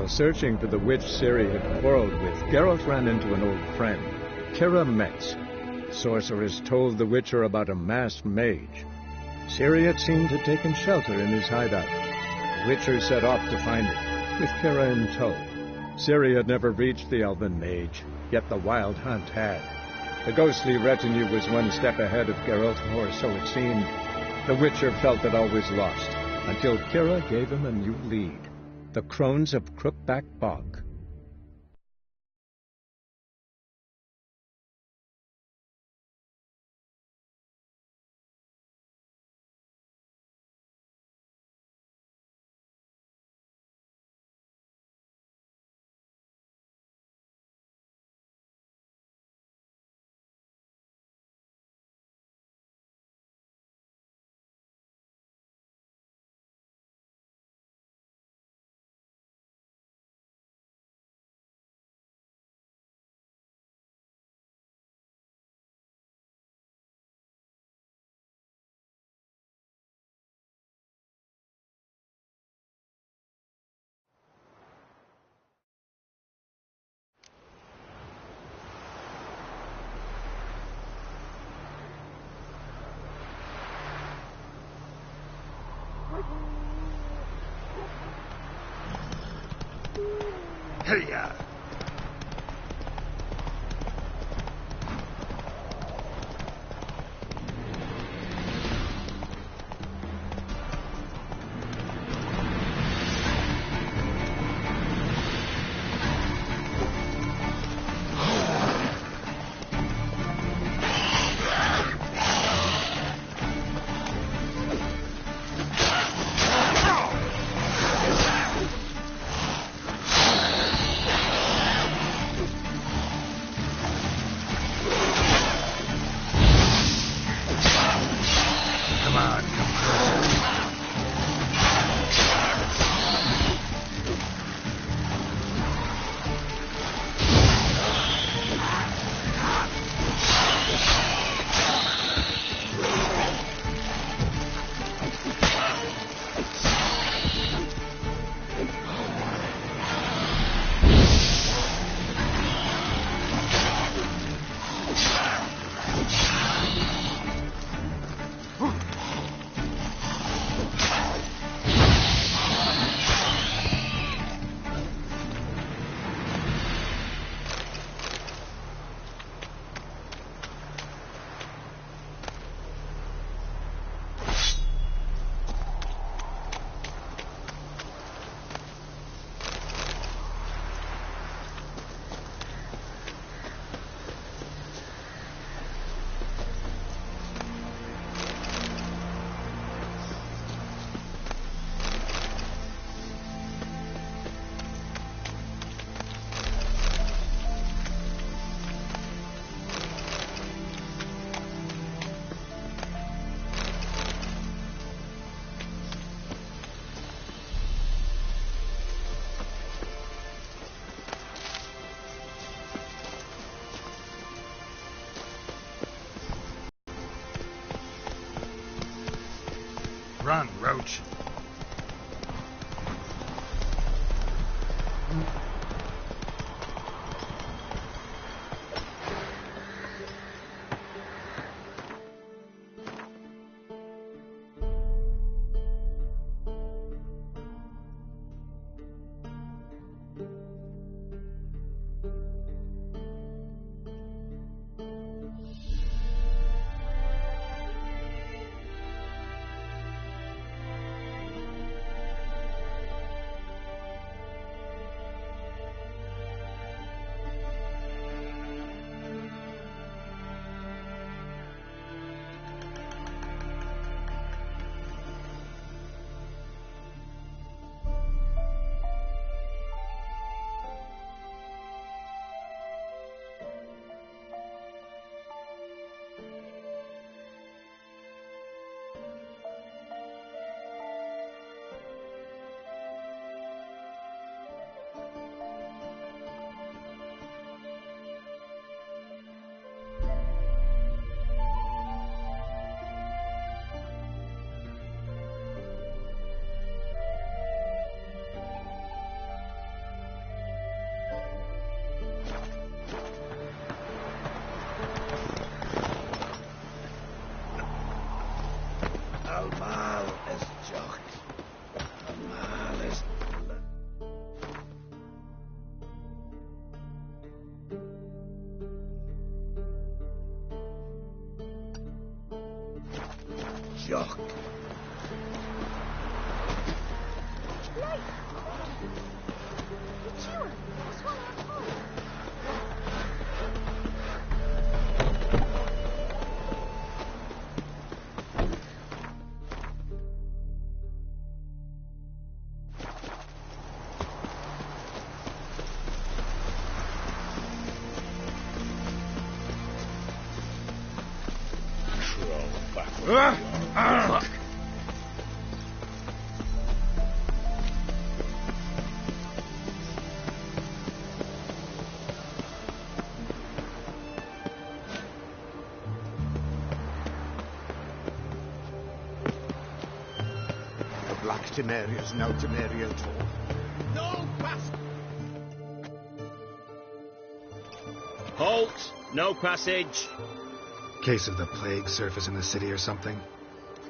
While searching for the witch Ciri had quarreled with, Geralt ran into an old friend, Kira Metz. The sorceress told the Witcher about a masked mage. Ciri had seemed to have taken shelter in his hideout. The Witcher set off to find it, with Kira in tow. Ciri had never reached the elven mage, yet the wild hunt had. The ghostly retinue was one step ahead of Geralt, or so it seemed. The Witcher felt it always lost, until Kira gave him a new lead. The Crones of Crookback Bog. Hey-ya! Run, Roach. Yuck. Fuck. The black Temeria's no Temeria at all. No pass. Halt! No passage. Case of the plague surface in the city or something?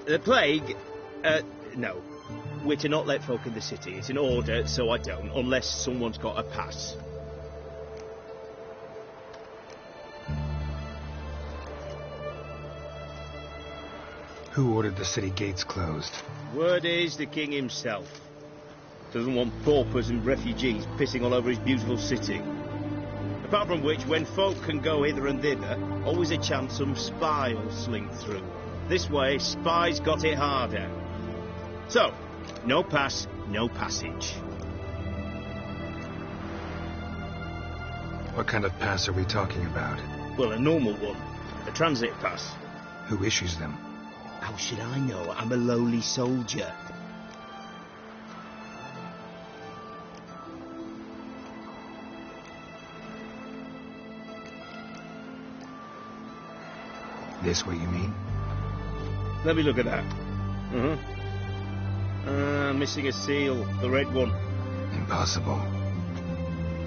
The plague? No. We're to not let folk in the city. It's an order, so I don't, unless someone's got a pass. Who ordered the city gates closed? Word is the king himself. Doesn't want paupers and refugees pissing all over his beautiful city. Apart from which, when folk can go hither and thither, always a chance some spy will slink through. This way, spies got it harder. So, no pass, no passage. What kind of pass are we talking about? Well, a normal one. A transit pass. Who issues them? How should I know? I'm a lowly soldier. This what you mean? Let me look at that. Missing a seal. The red one. Impossible.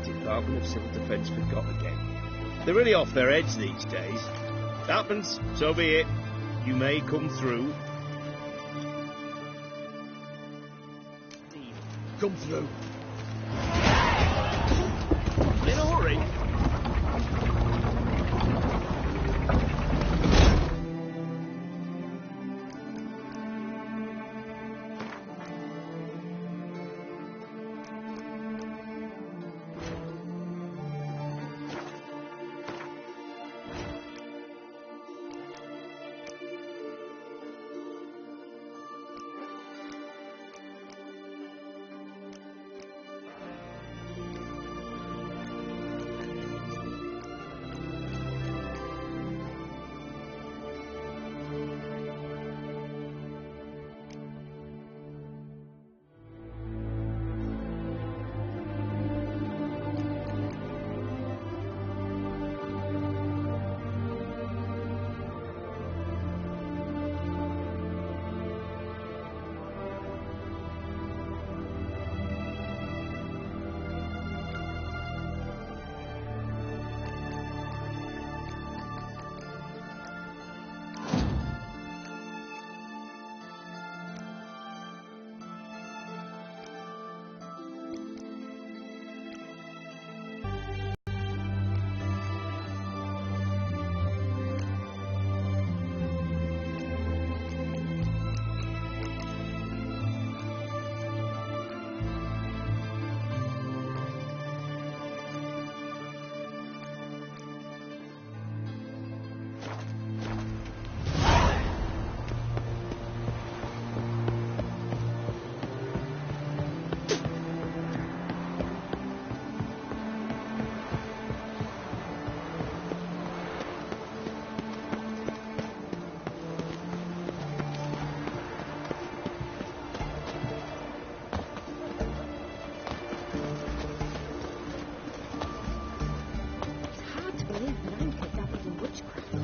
Department of Civil Defence forgot again. They're really off their heads these days. Happens, so be it. You may come through. Come through. In a hurry.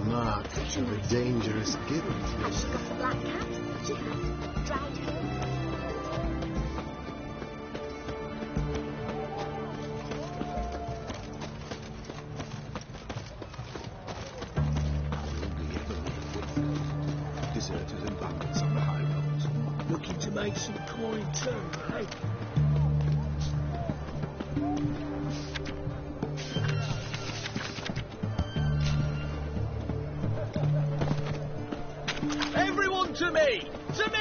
Marks of a dangerous guild. And she's got a black cat. She has dried hair. Deserters and bandits on the high roads. Looking to make some coin too, eh? Everyone to me! To me!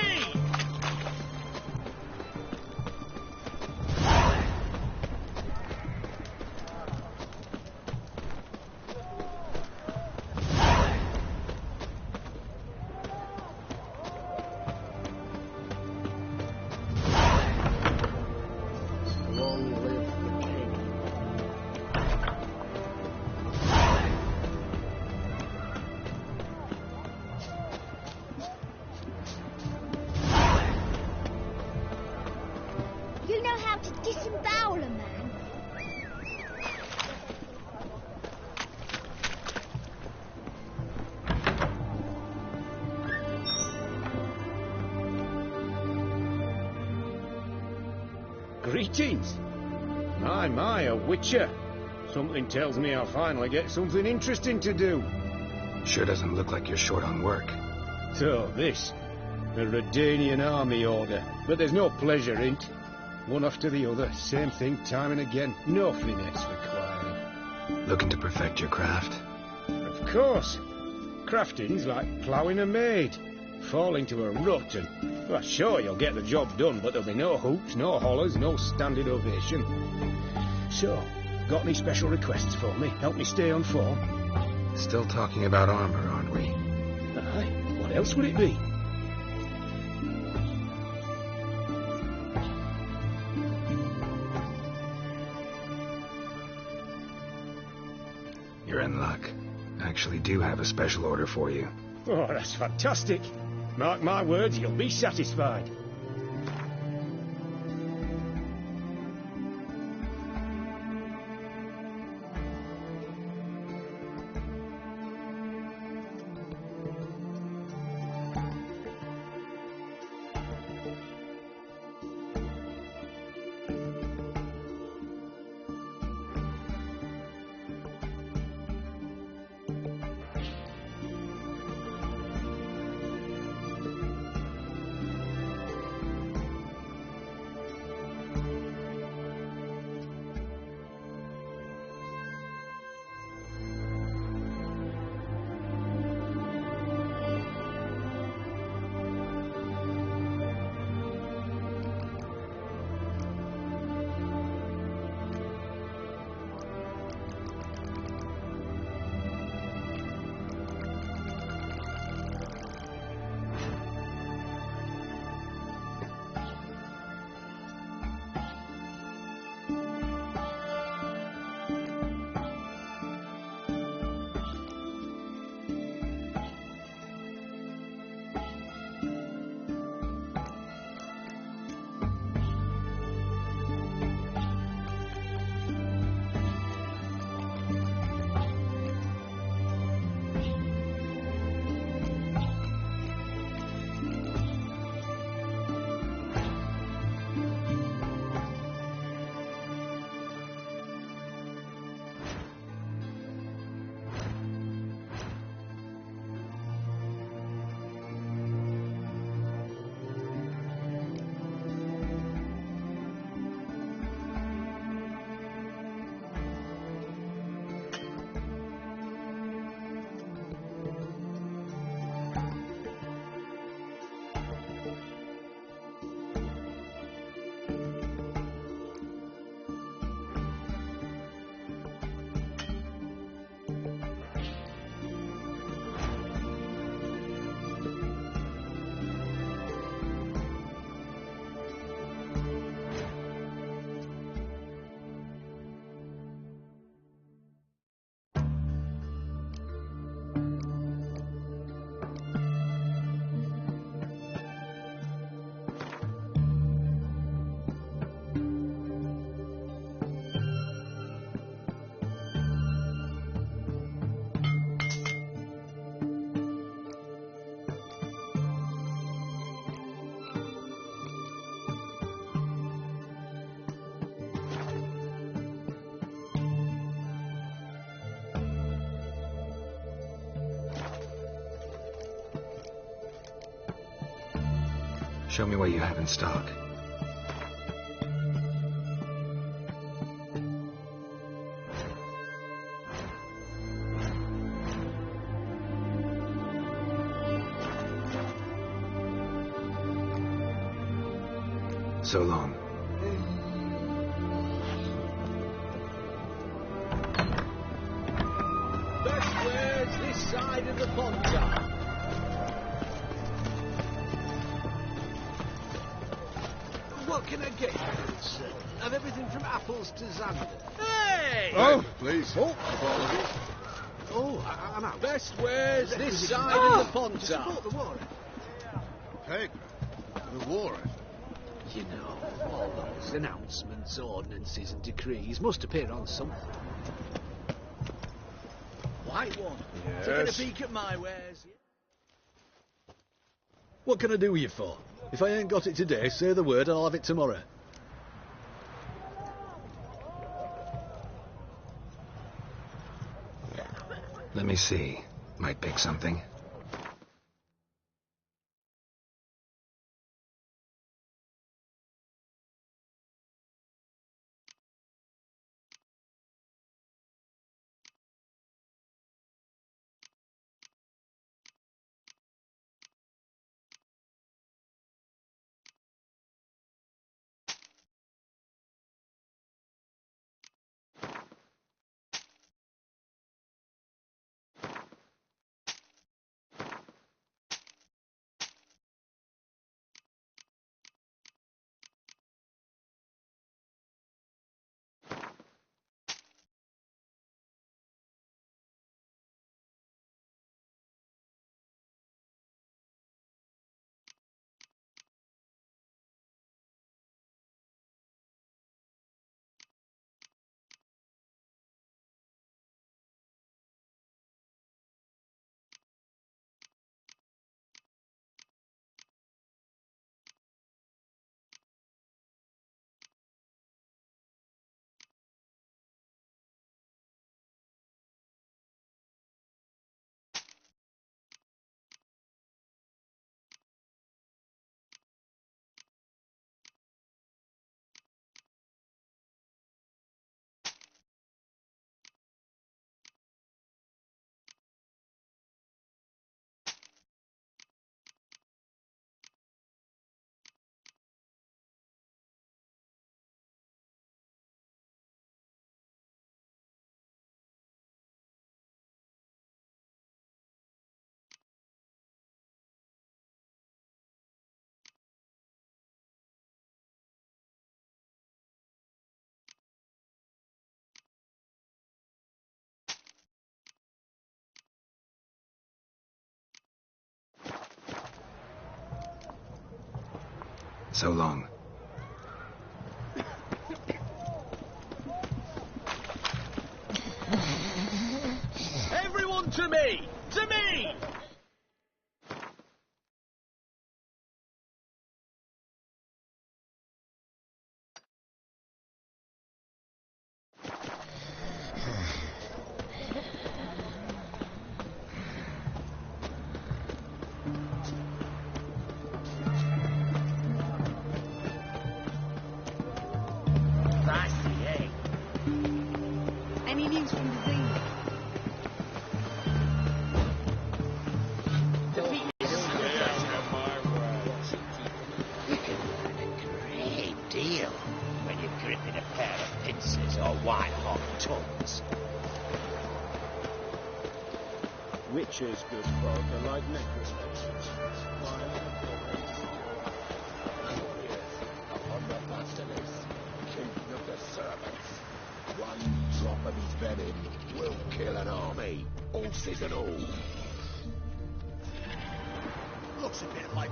Long live the king. You know how to disembowel a man? Greetings. My, a witcher. Something tells me I'll finally get something interesting to do. Sure doesn't look like you're short on work. So this, a Redanian army order, but there's no pleasure in it. One after the other, same thing time and again, no finesse required. Looking to perfect your craft? Of course. Crafting's like ploughing a maid. Fall into a rut and, well, sure, you'll get the job done, but there'll be no hoops, no hollers, no standing ovation. So, got any special requests for me? Help me stay on form? Still talking about armor, aren't we? Aye, what else would it be? You're in luck. I actually do have a special order for you. Oh, that's fantastic. Mark my words, you'll be satisfied. Show me what you have in stock. So long. Best words this side of the ponton. What can I get you, sir? Have everything from apples to xander. Hey! Oh, Please. Apologies. I'm out. Best words this side of the ponton. To support the war. Peg. The war. You know, all those announcements, ordinances and decrees must appear on something. White one. Yes. Taking a peek at my wares. What can I do with you for? If I ain't got it today, say the word and I'll have it tomorrow. Let me see. Might pick something. So long. Everyone to me! To me! Any news from the Zing? You can learn a great deal when you're gripping a pair of pincers or white-hot tongues. Witches, good folk, are like necromancers. Upon the basilisk, king of the servants. One drop of his venom will kill an army, horses and all. Looks a bit like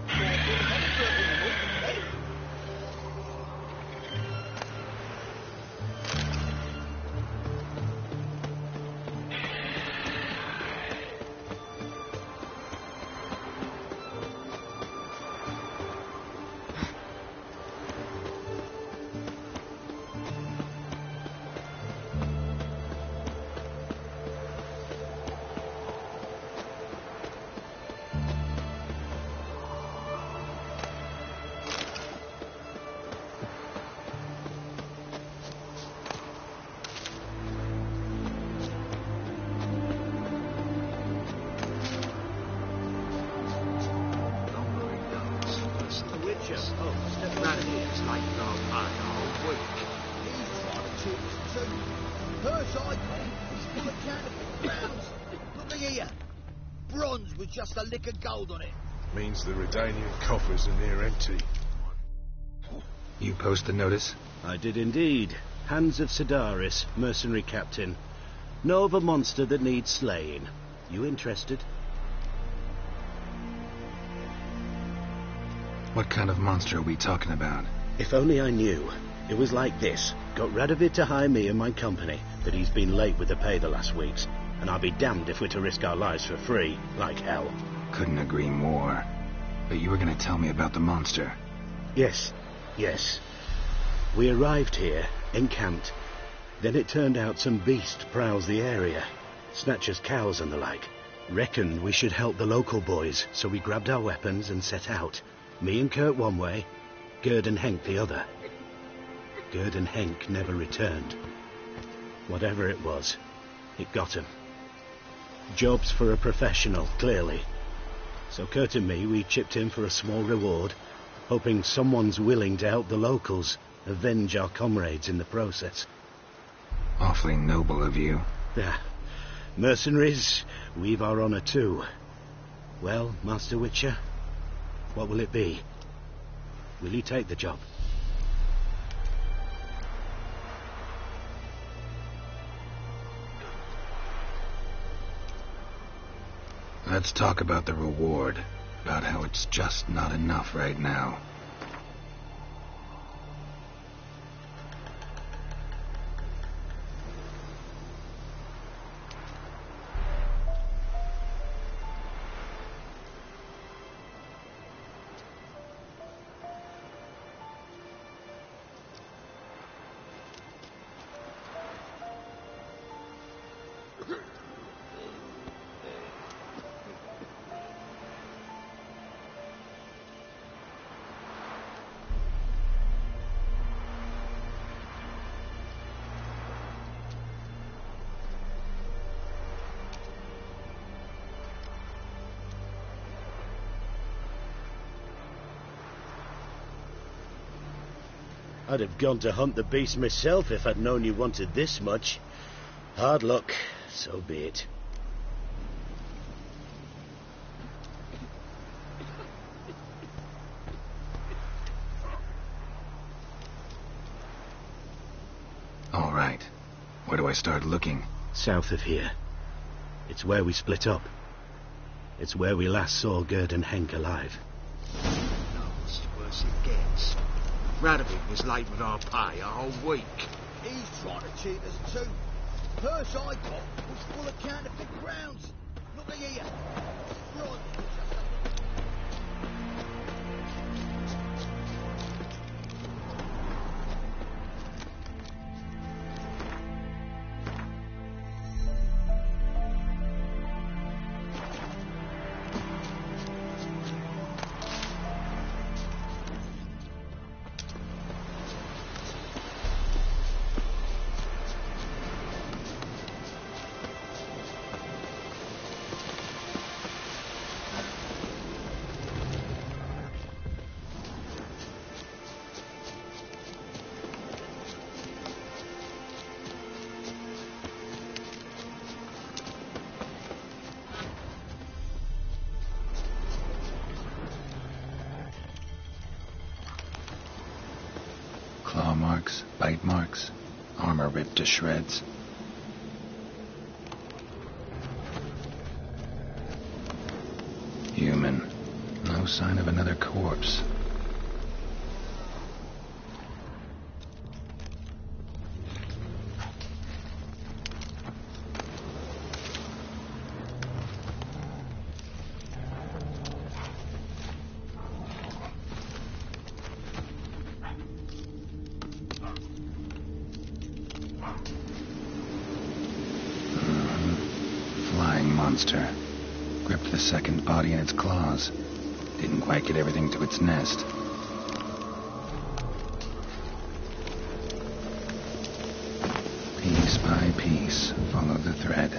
Witcher. Oh. Manager's like our pay a whole week. He's trying to cheat us too. First I got was full of counterfeit crowns. Look here. Bronze with just a lick of gold on it. Means the Redanian coffers are near empty. You post the notice? I did indeed. Hans of Sedaris, mercenary captain. Know of a monster that needs slaying. You interested? What kind of monster are we talking about? If only I knew. It was like this. Got Radovid to hire me and my company, but he's been late with the pay the last weeks. And I'll be damned if we're to risk our lives for free, like hell. Couldn't agree more. But you were going to tell me about the monster. Yes. We arrived here, encamped. Then it turned out some beast prowls the area. Snatchers cows and the like. Reckoned we should help the local boys, so we grabbed our weapons and set out. Me and Kurt one way, Gerd and Henk the other. Gerd and Henk never returned. Whatever it was, it got him. Job's for a professional, clearly. So Kurt and me, we chipped in for a small reward, hoping someone's willing to help the locals, avenge our comrades in the process. Awfully noble of you. Yeah. Mercenaries, we've our honor too. Well, Master Witcher, what will it be? Will you take the job? Let's talk about the reward. About how it's just not enough right now. I'd have gone to hunt the beast myself if I'd known you wanted this much. Hard luck, so be it. All right. Where do I start looking? South of here. It's where we split up. It's where we last saw Gerd and Henk alive. Last worse it gets. Radovid was late with our pay a whole week. He's trying to cheat us too. First I got was full of counterfeit crowns. Look here. Bronze with just a Claw marks, bite marks, armor ripped to shreds. Human. No sign of another corpse. Monster. Gripped the second body in its claws. Didn't quite get everything to its nest. Piece by piece, follow the thread.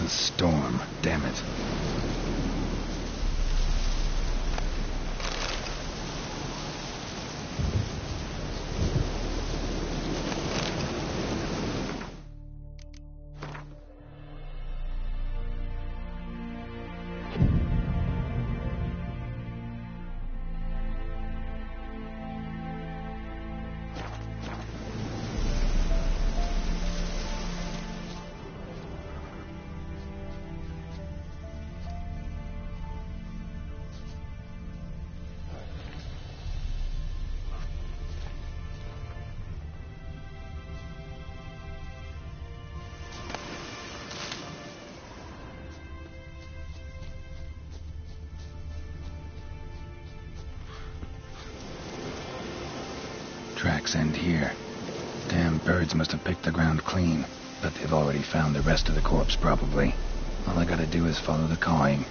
a storm, damn it. Tracks end here. Damn birds must have picked the ground clean, but they've already found the rest of the corpse, probably. All I gotta do is follow the cawing.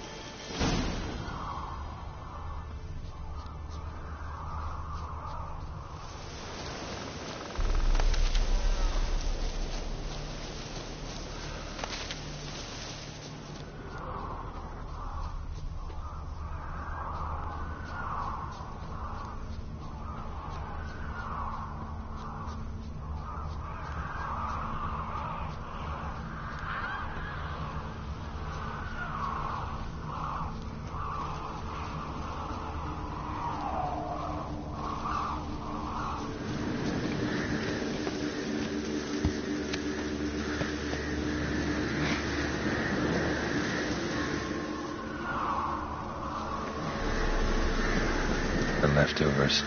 The leftovers.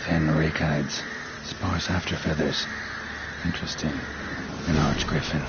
Thin rake hides, sparse after feathers. Interesting. An arch griffin.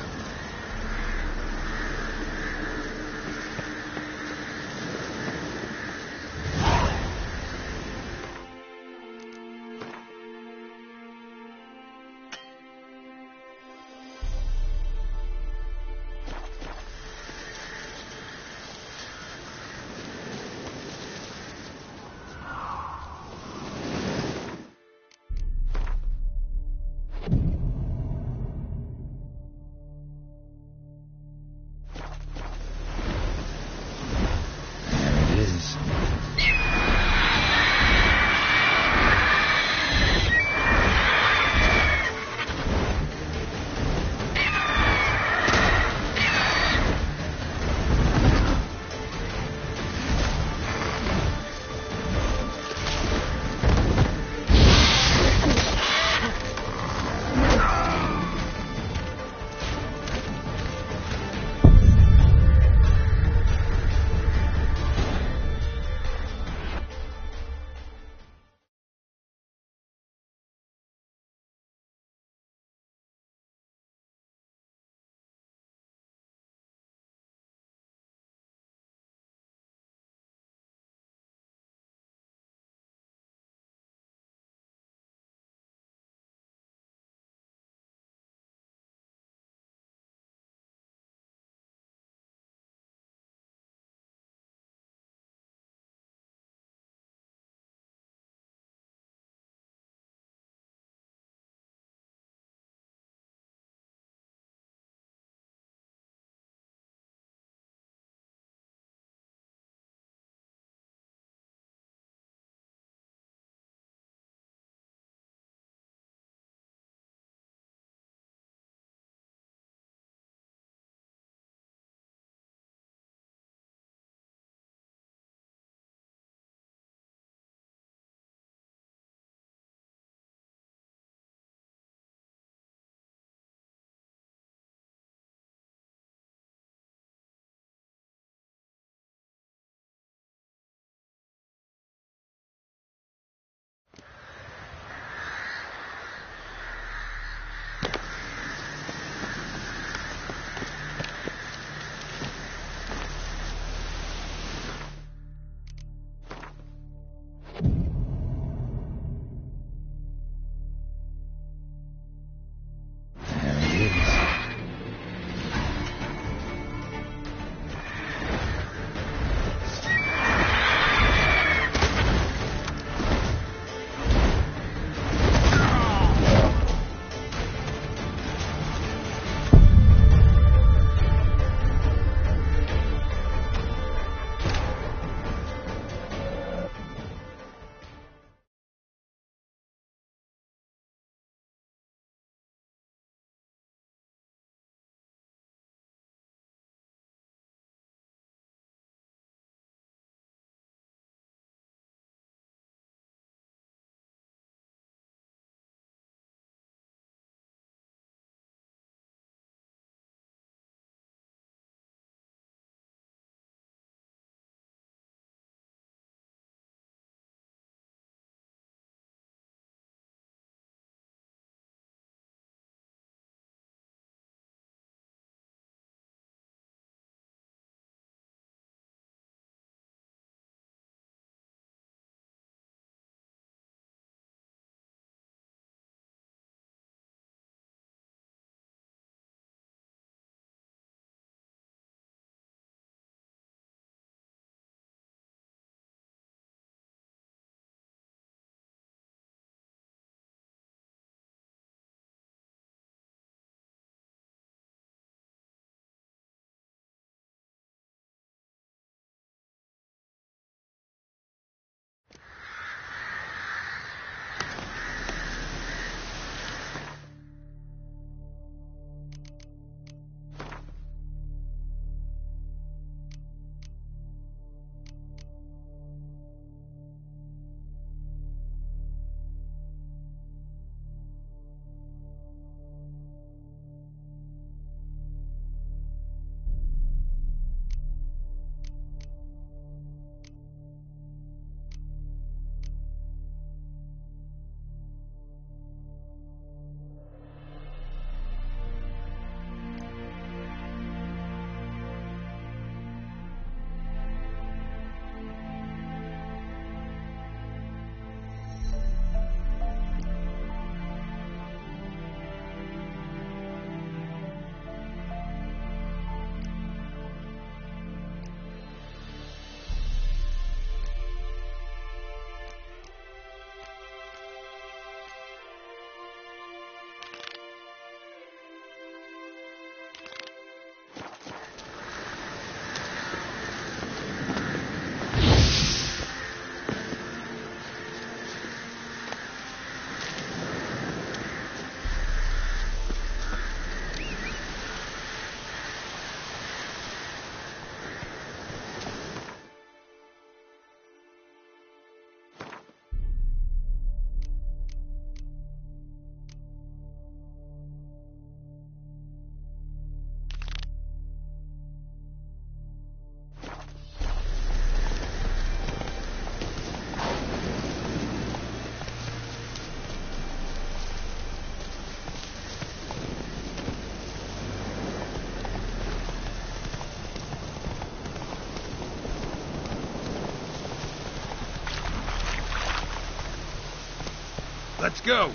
Let's go.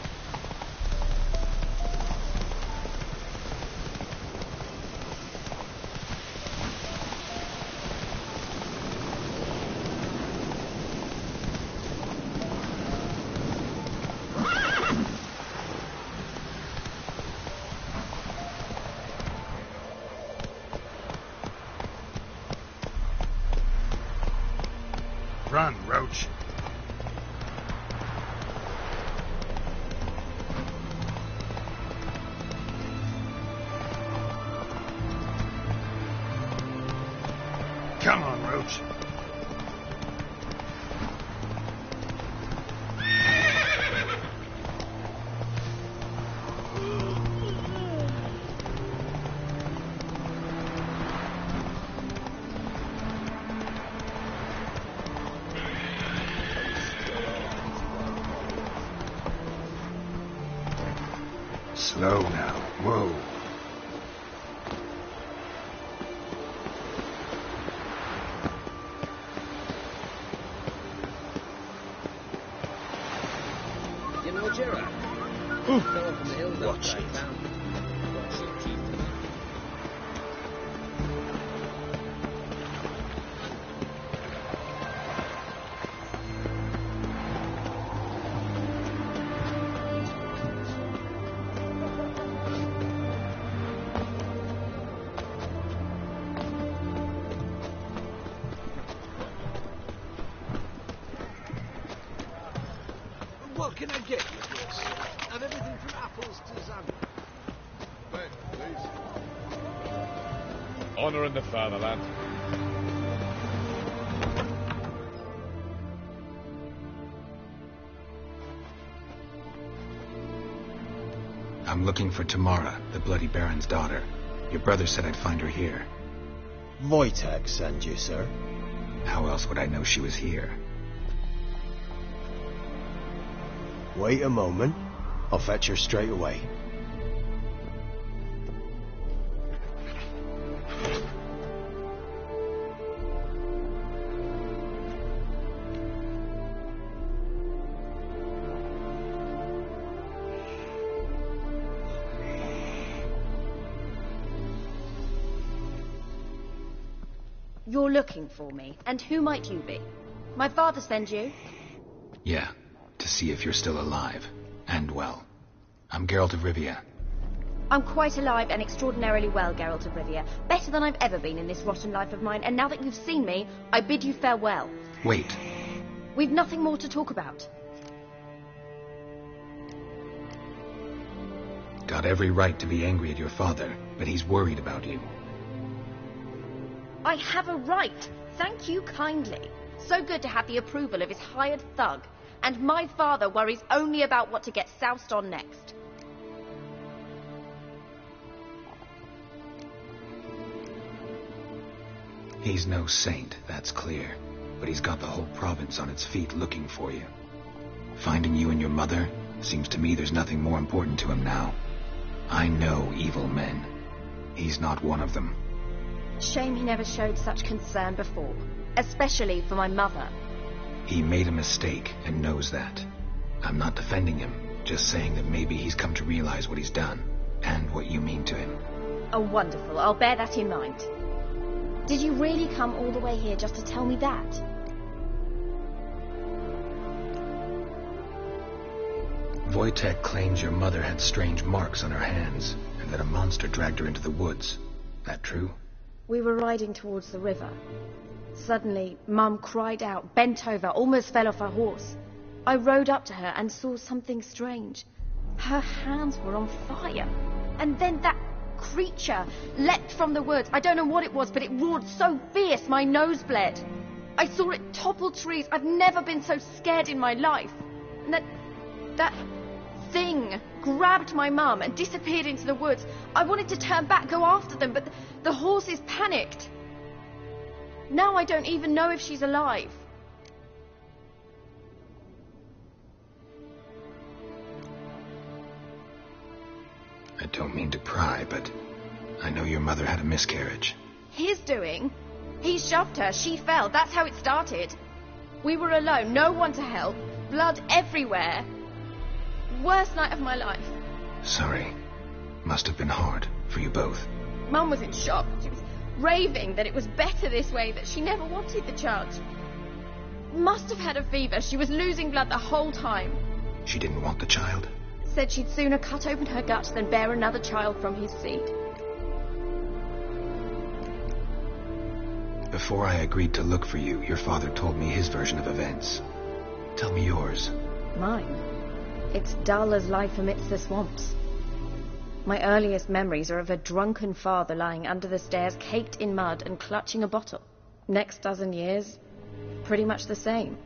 Run, Roach. Come on, Roach. Slow now. Whoa. You know, Gerard? Ooh. Fell off from the hills Watch outside it. town. Got sheep teeth. What can I get you, boss? I've everything from apples to Zambia. Wait, please. Honouring the fatherland. I'm looking for Tamara, the Bloody Baron's daughter. Your brother said I'd find her here. Wojtek sent you, sir. How else would I know she was here? Wait a moment. I'll fetch her straight away. You're looking for me, and who might you be? My father sent you? Yeah, to see if you're still alive. And well. I'm Geralt of Rivia. I'm quite alive and extraordinarily well, Geralt of Rivia. Better than I've ever been in this rotten life of mine, and now that you've seen me, I bid you farewell. Wait. We've nothing more to talk about. Got every right to be angry at your father, but he's worried about you. I have a right. Thank you kindly. So good to have the approval of his hired thug. And my father worries only about what to get soused on next. He's no saint, that's clear. But he's got the whole province on its feet looking for you. Finding you and your mother, seems to me there's nothing more important to him now. I know evil men. He's not one of them. Shame he never showed such concern before. Especially for my mother. He made a mistake and knows that. I'm not defending him, just saying that maybe he's come to realize what he's done, and what you mean to him. Oh, wonderful. I'll bear that in mind. Did you really come all the way here just to tell me that? Wojtek claims your mother had strange marks on her hands, and that a monster dragged her into the woods. That true? We were riding towards the river. Suddenly, Mum cried out, bent over, almost fell off her horse. I rode up to her and saw something strange. Her hands were on fire. And then that creature leapt from the woods. I don't know what it was, but it roared so fierce my nose bled. I saw it topple trees. I've never been so scared in my life. And that thing grabbed my mum and disappeared into the woods. I wanted to turn back, go after them, but the horses panicked. Now I don't even know if she's alive. I don't mean to pry, but I know your mother had a miscarriage. His doing? He shoved her, she fell, that's how it started. We were alone, no one to help, blood everywhere. Worst night of my life. Sorry. Must have been hard for you both. Mum was in shock. She was raving that it was better this way, that she never wanted the child. Must have had a fever. She was losing blood the whole time. She didn't want the child? Said she'd sooner cut open her gut than bear another child from his seed. Before I agreed to look for you, your father told me his version of events. Tell me yours. Mine? It's dull as life amidst the swamps. My earliest memories are of a drunken father lying under the stairs, caked in mud and clutching a bottle. Next dozen years, pretty much the same.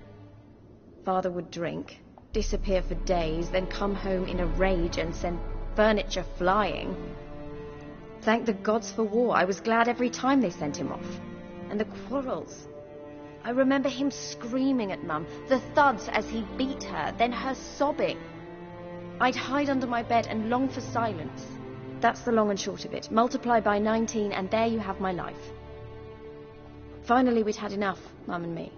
Father would drink, disappear for days, then come home in a rage and send furniture flying. Thank the gods for war. I was glad every time they sent him off. And the quarrels. I remember him screaming at Mum, the thuds as he beat her, then her sobbing. I'd hide under my bed and long for silence. That's the long and short of it. Multiply by 19 and there you have my life. Finally we'd had enough, Mum and me.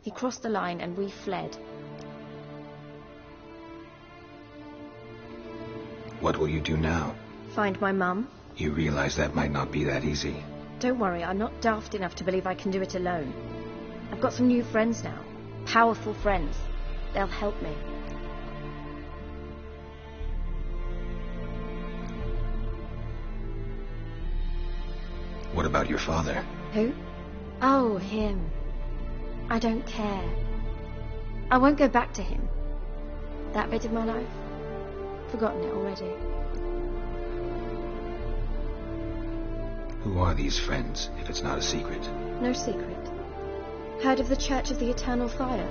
He crossed the line and we fled. What will you do now? Find my mum. You realize that might not be that easy. Don't worry, I'm not daft enough to believe I can do it alone. I've got some new friends now. Powerful friends. They'll help me. What about your father? Who? Oh, him. I don't care. I won't go back to him. That bit of my life? Forgotten it already. Who are these friends, if it's not a secret? No secret. Heard of the Church of the Eternal Fire?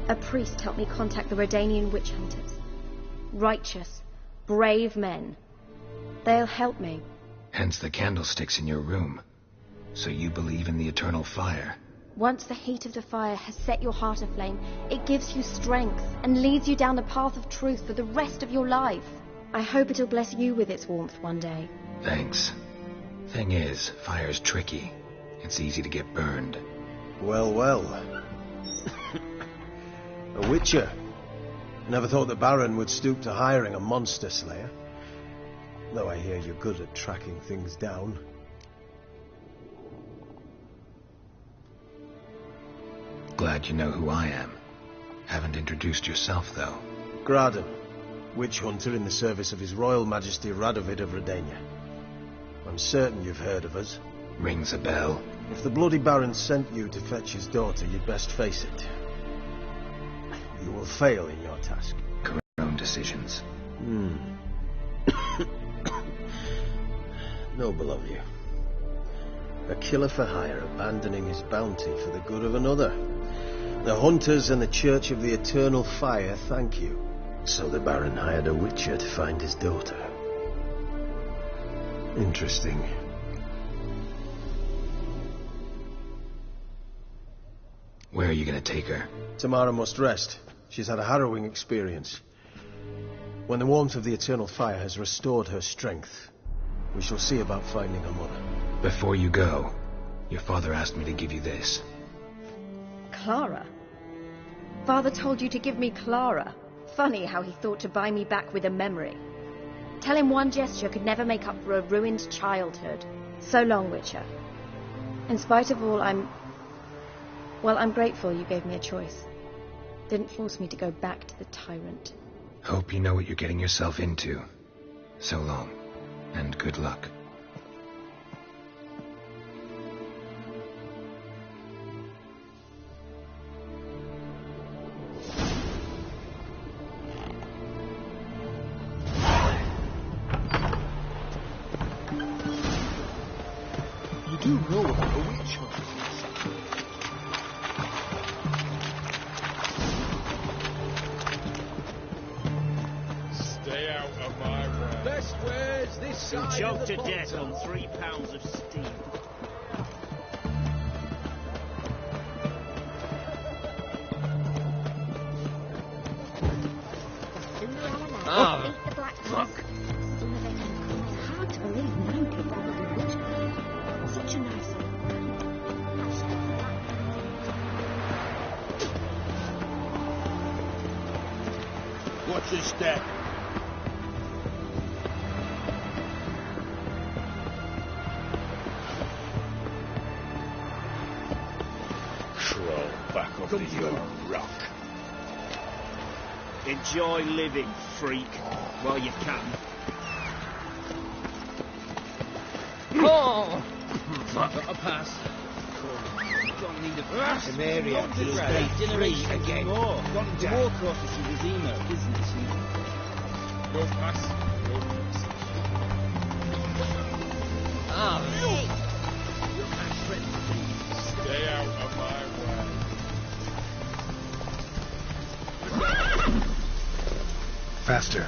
A priest helped me contact the Redanian witch hunters. Righteous, brave men. They'll help me. Hence the candlesticks in your room. So you believe in the eternal fire? Once the heat of the fire has set your heart aflame, it gives you strength and leads you down the path of truth for the rest of your life. I hope it'll bless you with its warmth one day. Thanks. Thing is, fire's tricky. It's easy to get burned. Well, well. A witcher. Never thought the Baron would stoop to hiring a monster slayer. Though I hear you're good at tracking things down. Glad you know who I am. Haven't introduced yourself, though. Graden, witch hunter in the service of His Royal Majesty Radovid of Redania. I'm certain you've heard of us. Rings a bell. If the bloody Baron sent you to fetch his daughter, you'd best face it. You will fail in your task. Your own decisions. Noble of you. A killer for hire abandoning his bounty for the good of another. The hunters and the Church of the Eternal Fire thank you. So the Baron hired a witcher to find his daughter. Interesting. Where are you going to take her? Tamara must rest. She's had a harrowing experience. When the warmth of the Eternal Fire has restored her strength, we shall see about finding her mother. Before you go, your father asked me to give you this. Clara? Father told you to give me Clara. Funny how he thought to buy me back with a memory. Tell him one gesture could never make up for a ruined childhood. So long, Witcher. In spite of all, I'm grateful you gave me a choice. Didn't force me to go back to the tyrant. Hope you know what you're getting yourself into. So long, and good luck. You do know about a witch hunter. Stay out of my way. Best ways this side Choked of the to death bottom. on 3 pounds of steam. Oh, fuck. It's hard to believe 9 people would be Witcher. Such a nice Watch your step. Crawl back up to your rock. Enjoy living, freak, while you can. Oh! Got a pass. Don't need a pass. The area feels very free again. More. The war crosses with his email, business. Go pass. Go pass. Ah, hey. Stay out of my way. Faster.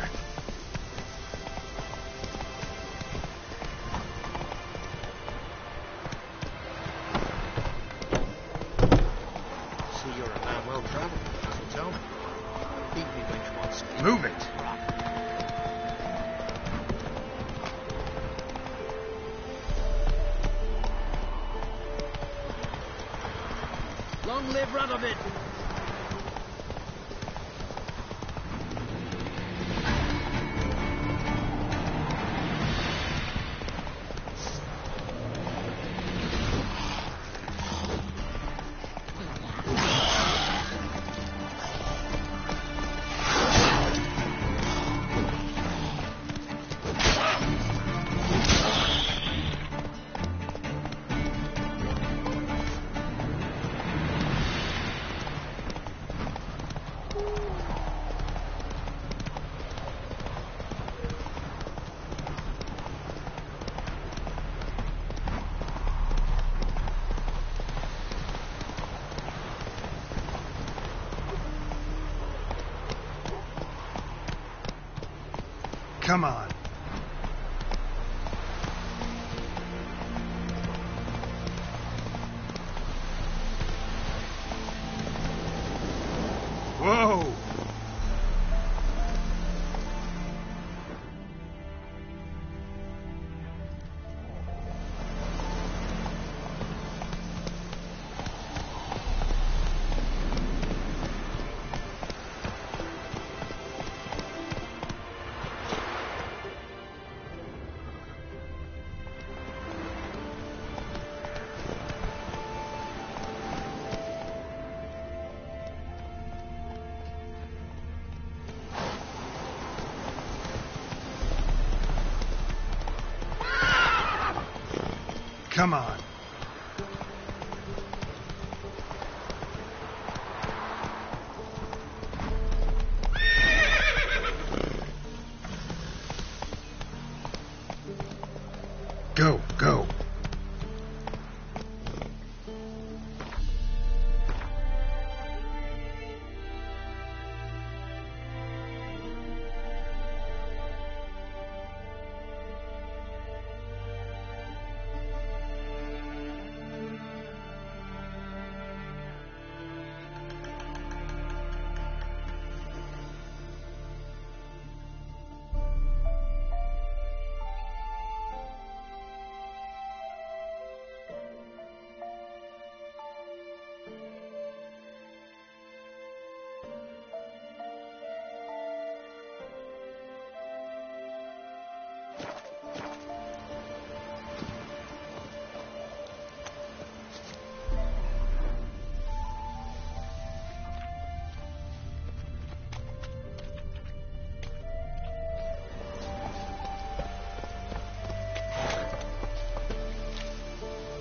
See, you're a man well travelled, as you tell me. Beat me which wants to. Move it. Long live Radovid. Come on. Whoa! Come on. Go, go.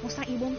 What's that you want?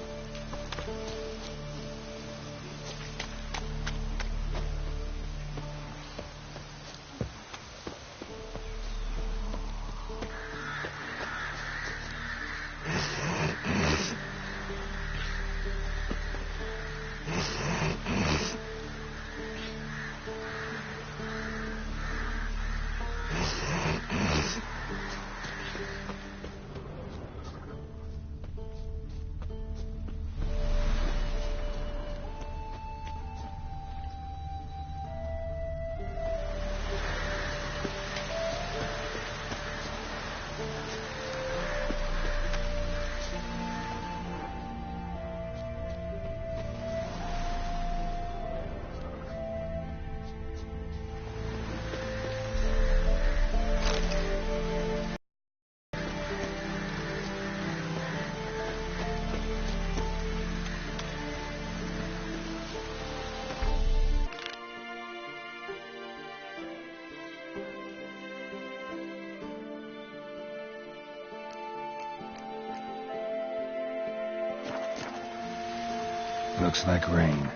Looks like rain.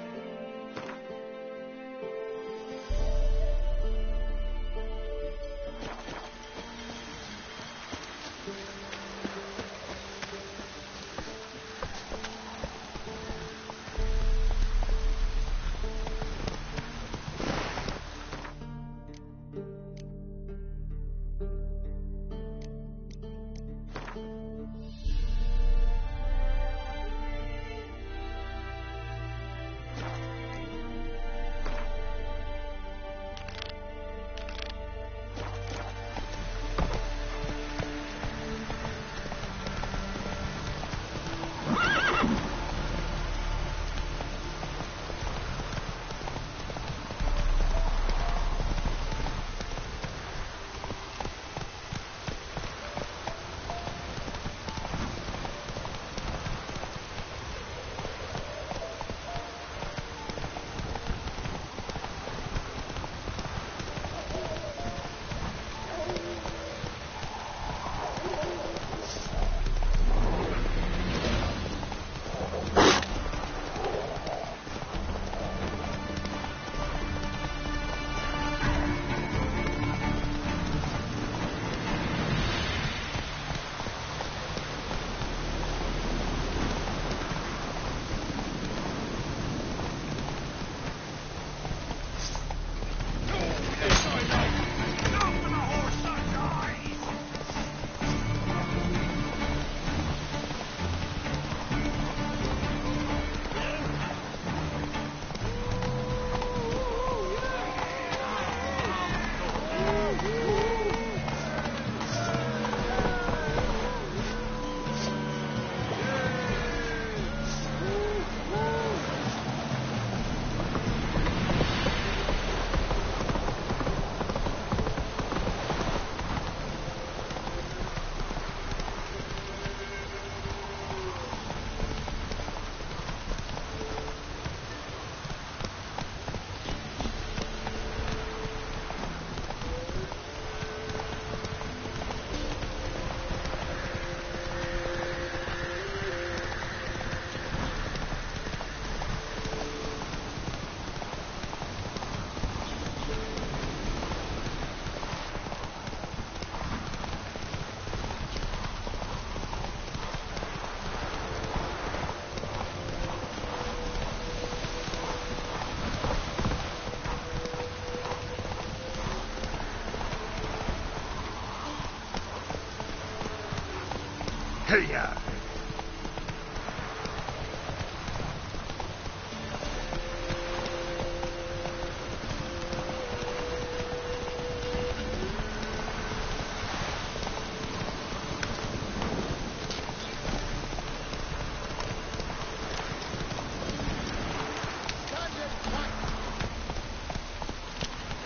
Hey-ya!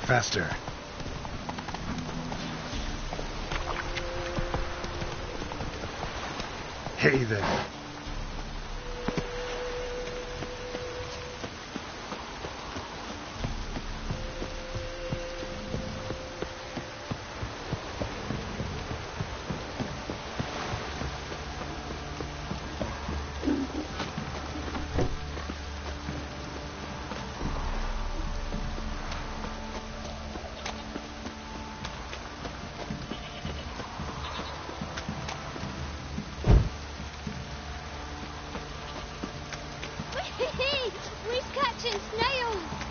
Faster. Hey there. We're catching snails!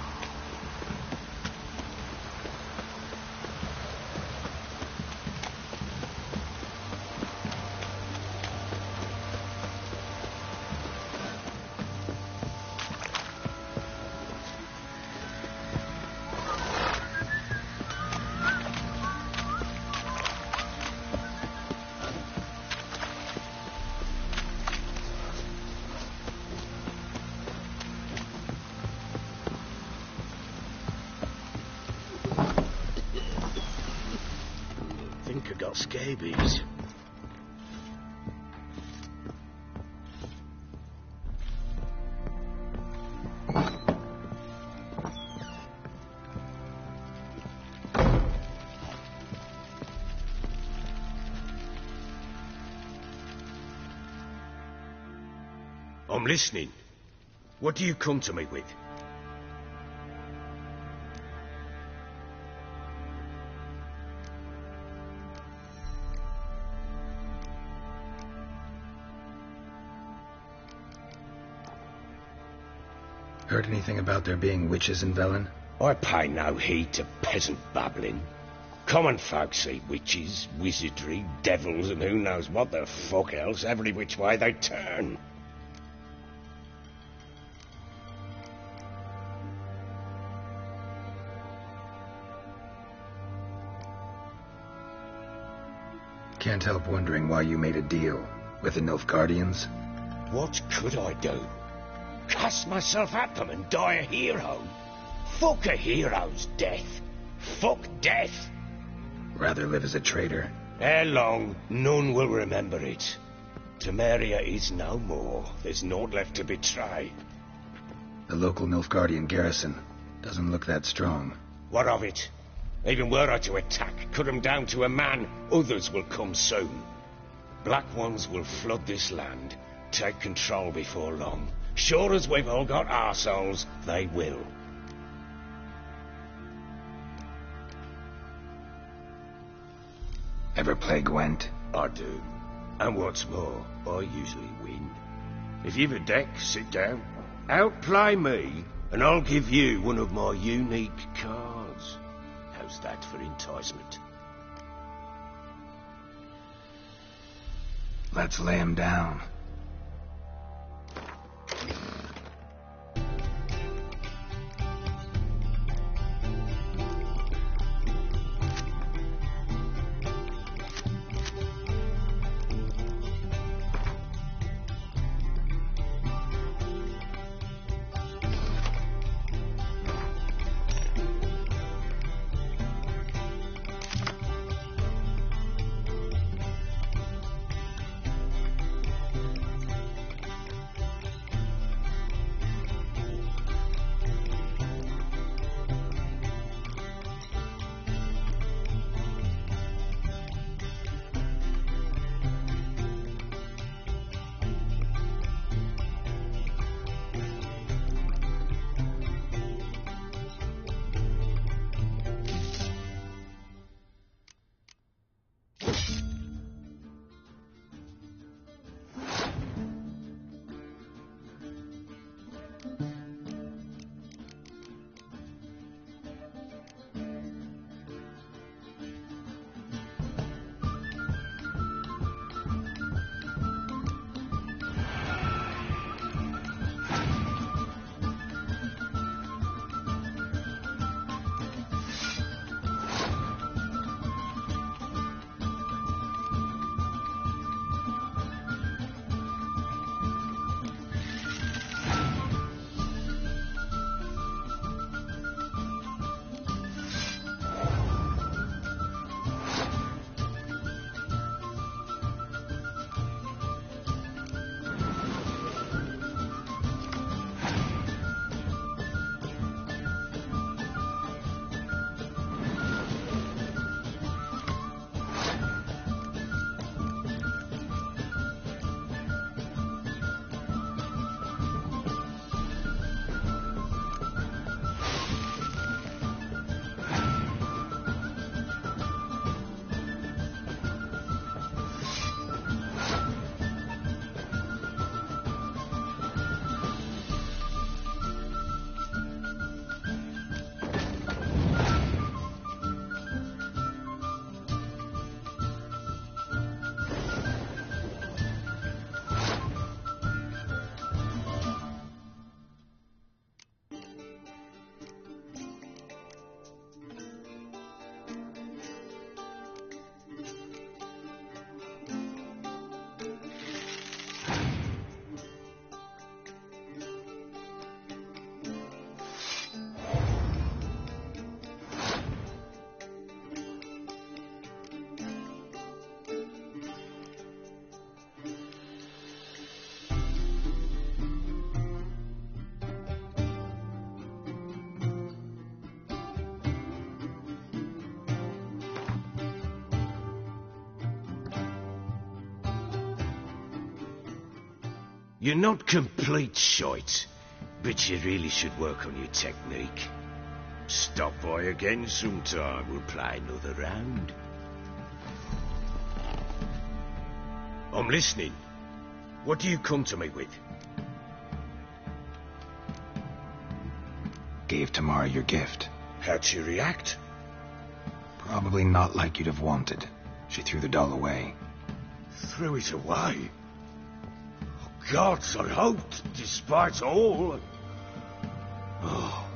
I got scabies. I'm listening. What do you come to me with? Heard anything about there being witches in Velen? I pay no heed to peasant babbling. Common folk see witches, wizardry, devils, and who knows what the fuck else every which way they turn. Can't help wondering why you made a deal with the Nilfgaardians. What could I do? Cast myself at them and die a hero? Fuck a hero's death. Fuck death. Rather live as a traitor. Ere long, none will remember it. Temeria is no more. There's naught left to betray. The local Nilfgaardian garrison doesn't look that strong. What of it? Even were I to attack, cut them down to a man, others will come soon. Black ones will flood this land, take control before long. Sure as we've all got arseholes, they will. Ever play Gwent? I do. And what's more, I usually win. If you've a deck, sit down. Outplay me, and I'll give you one of my unique cards. How's that for enticement? Let's lay him down. You're not complete shite. But you really should work on your technique. Stop by again sometime. We'll play another round. I'm listening. What do you come to me with? Gave Tamara your gift. How'd she react? Probably not like you'd have wanted. She threw the doll away. Threw it away? Oh, gods, I hoped, despite all... Oh.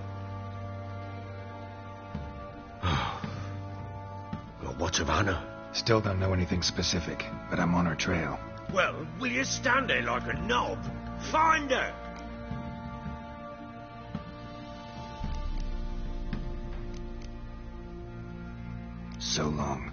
Well, what of Anna? Still don't know anything specific, but I'm on her trail. Well, will you stand there like a knob? Find her! So long.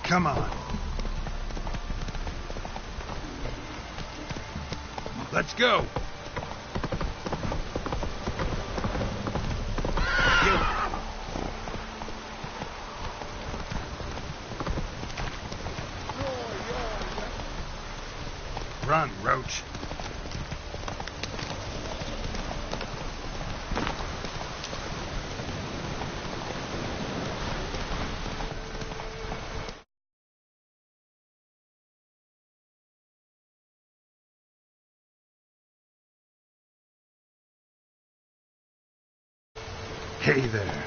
Come on. Let's go. Run, Roach. Hey there.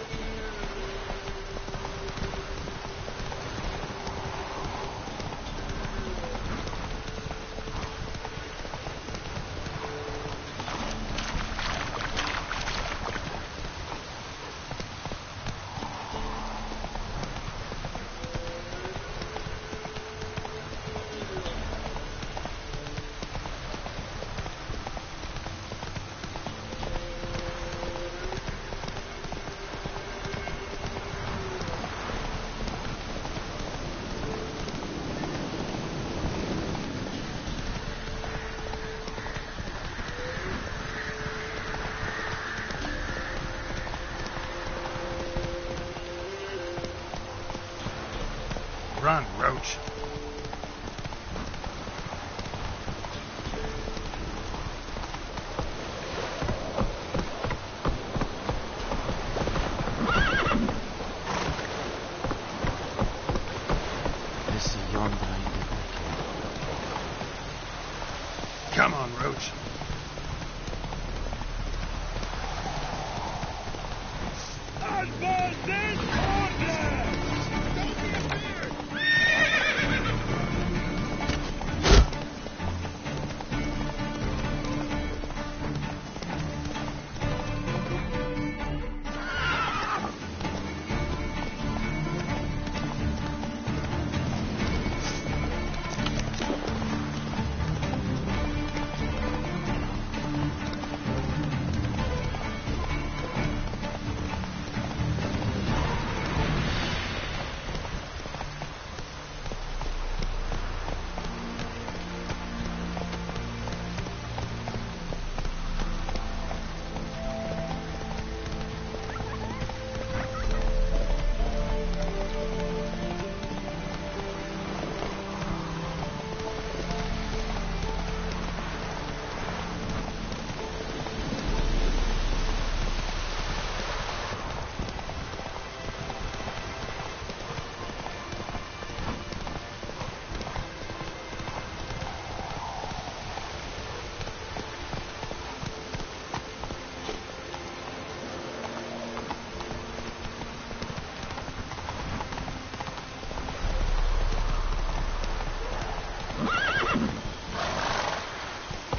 Run, Roach. Come on, Roach.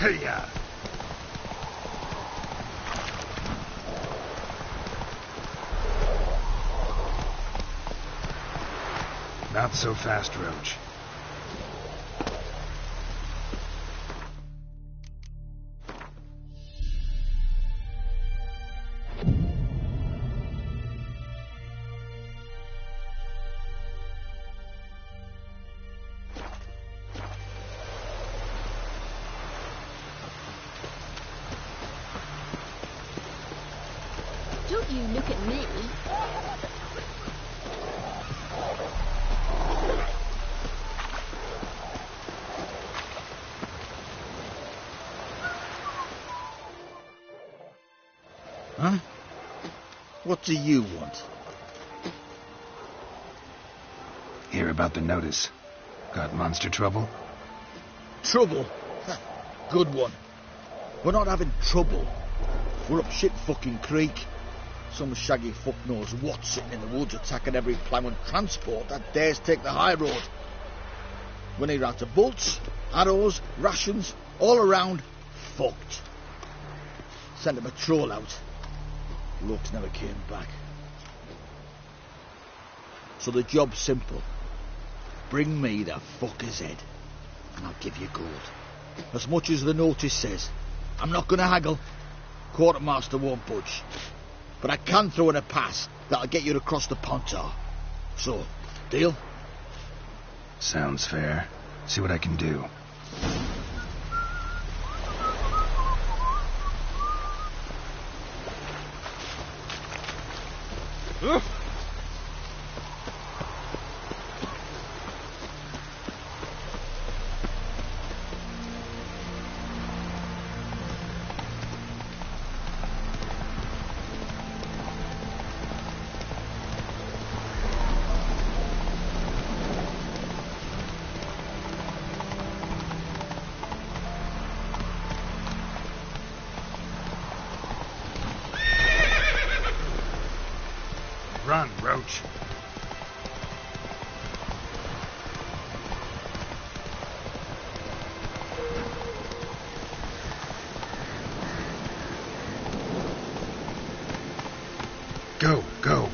Hey-ya! Not so fast, Roach. Don't you look at me. Huh? What do you want? Hear about the notice. Got monster trouble? Trouble? Good one. We're not having trouble. We're up shit fucking creek. Some shaggy fuck knows what sitting in the woods attacking every plough and transport that dares take the high road. When they're out of bolts, arrows, rations, all around, fucked. Sent a patrol out. Looks never came back. So the job's simple. Bring me the fucker's head, and I'll give you gold. As much as the notice says. I'm not going to haggle. Quartermaster won't budge. But I can throw in a pass that'll get you across the Pontar. So, deal? Sounds fair. See what I can do. Run, Roach. Go, go.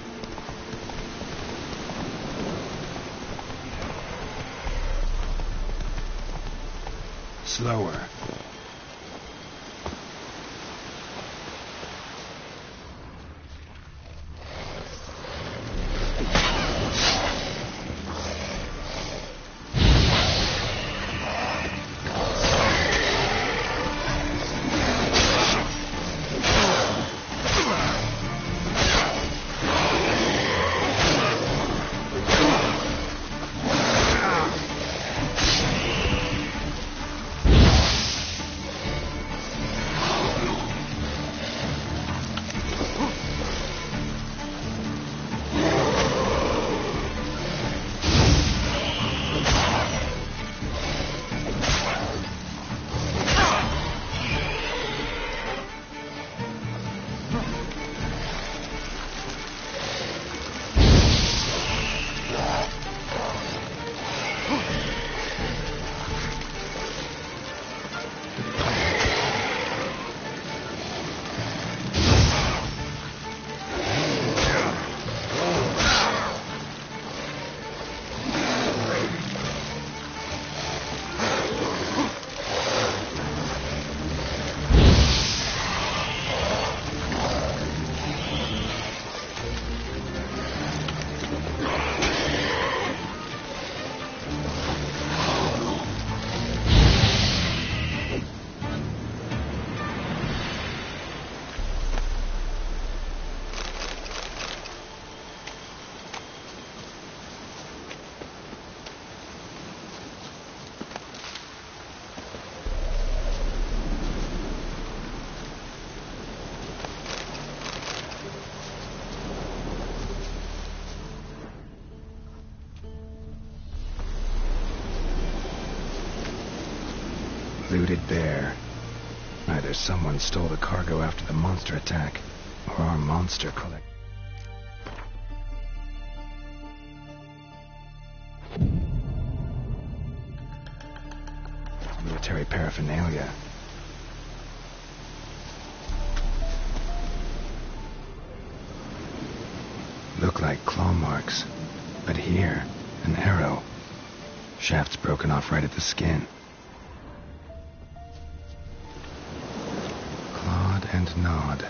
Slower. Looted bear. Either someone stole the cargo after the monster attack, or our monster collect. Military paraphernalia. Look like claw marks. But here, an arrow. Shaft's broken off right at the skin. Clawed and gnawed.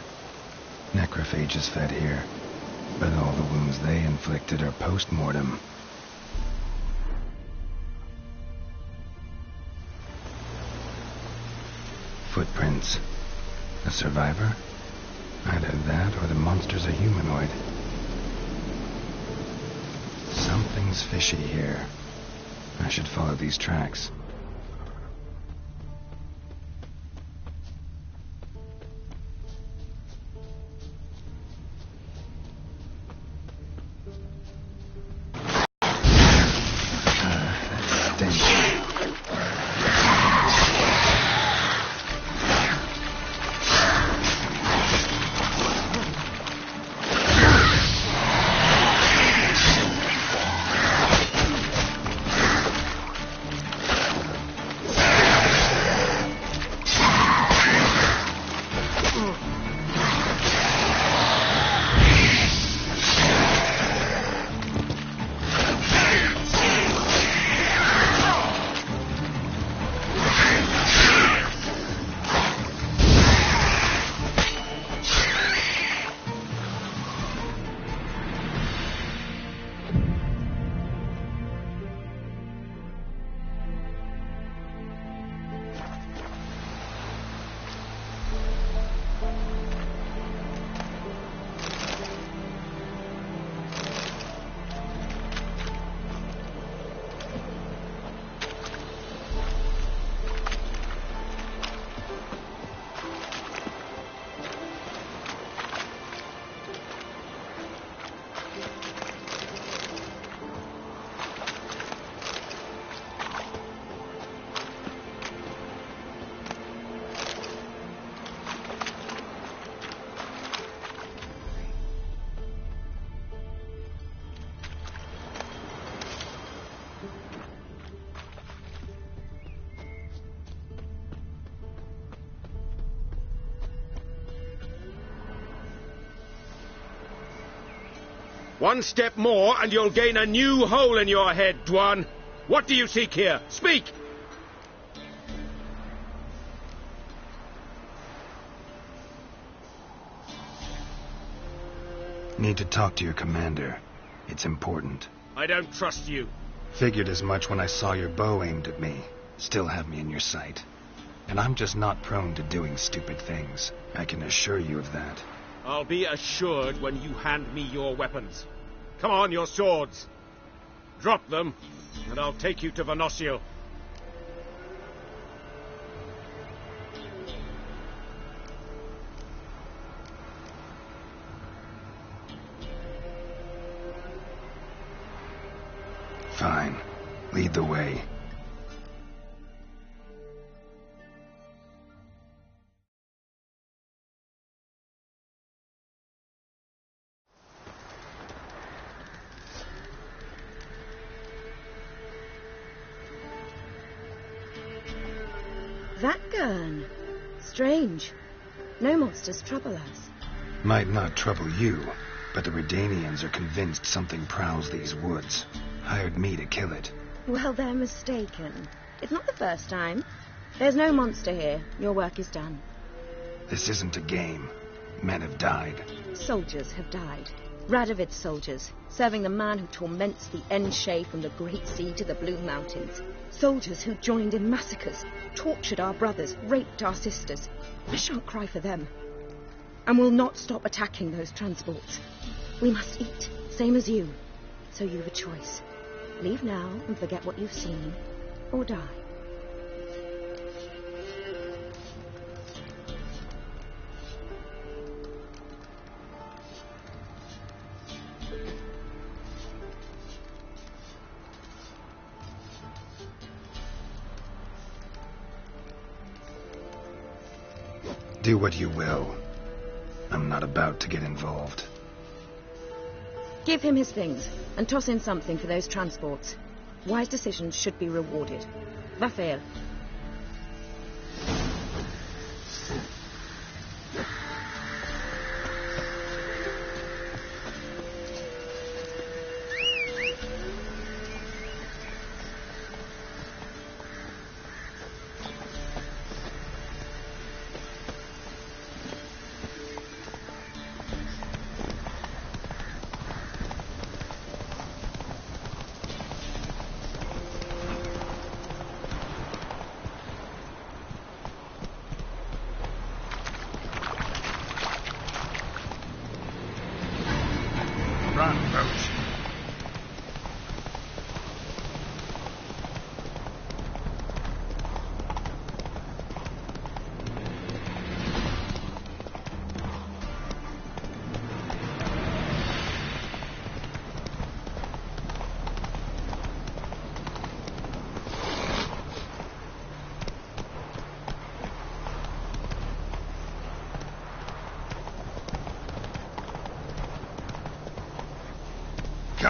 Necrophages fed here. But all the wounds they inflicted are post-mortem. Footprints. A survivor? Either that or the monster's a humanoid. Something's fishy here. I should follow these tracks. One step more and you'll gain a new hole in your head, Dwan. What do you seek here? Speak! Need to talk to your commander. It's important. I don't trust you. Figured as much when I saw your bow aimed at me. Still have me in your sight. And I'm just not prone to doing stupid things. I can assure you of that. I'll be assured when you hand me your weapons. Come on, your swords. Drop them, and I'll take you to Venosio. Fine. Lead the way. That gun. Strange. No monsters trouble us. Might not trouble you, but the Redanians are convinced something prowls these woods. Hired me to kill it. Well, they're mistaken. It's not the first time. There's no monster here. Your work is done. This isn't a game. Men have died. Soldiers have died. Radovid's soldiers, serving the man who torments the Enshe from the Great Sea to the Blue Mountains. Soldiers who joined in massacres, tortured our brothers, raped our sisters. I shan't cry for them. And will not stop attacking those transports. We must eat, same as you. So you've a choice. Leave now and forget what you've seen, or die. Do what you will. I'm not about to get involved. Give him his things, and toss in something for those transports. Wise decisions should be rewarded. Vafael.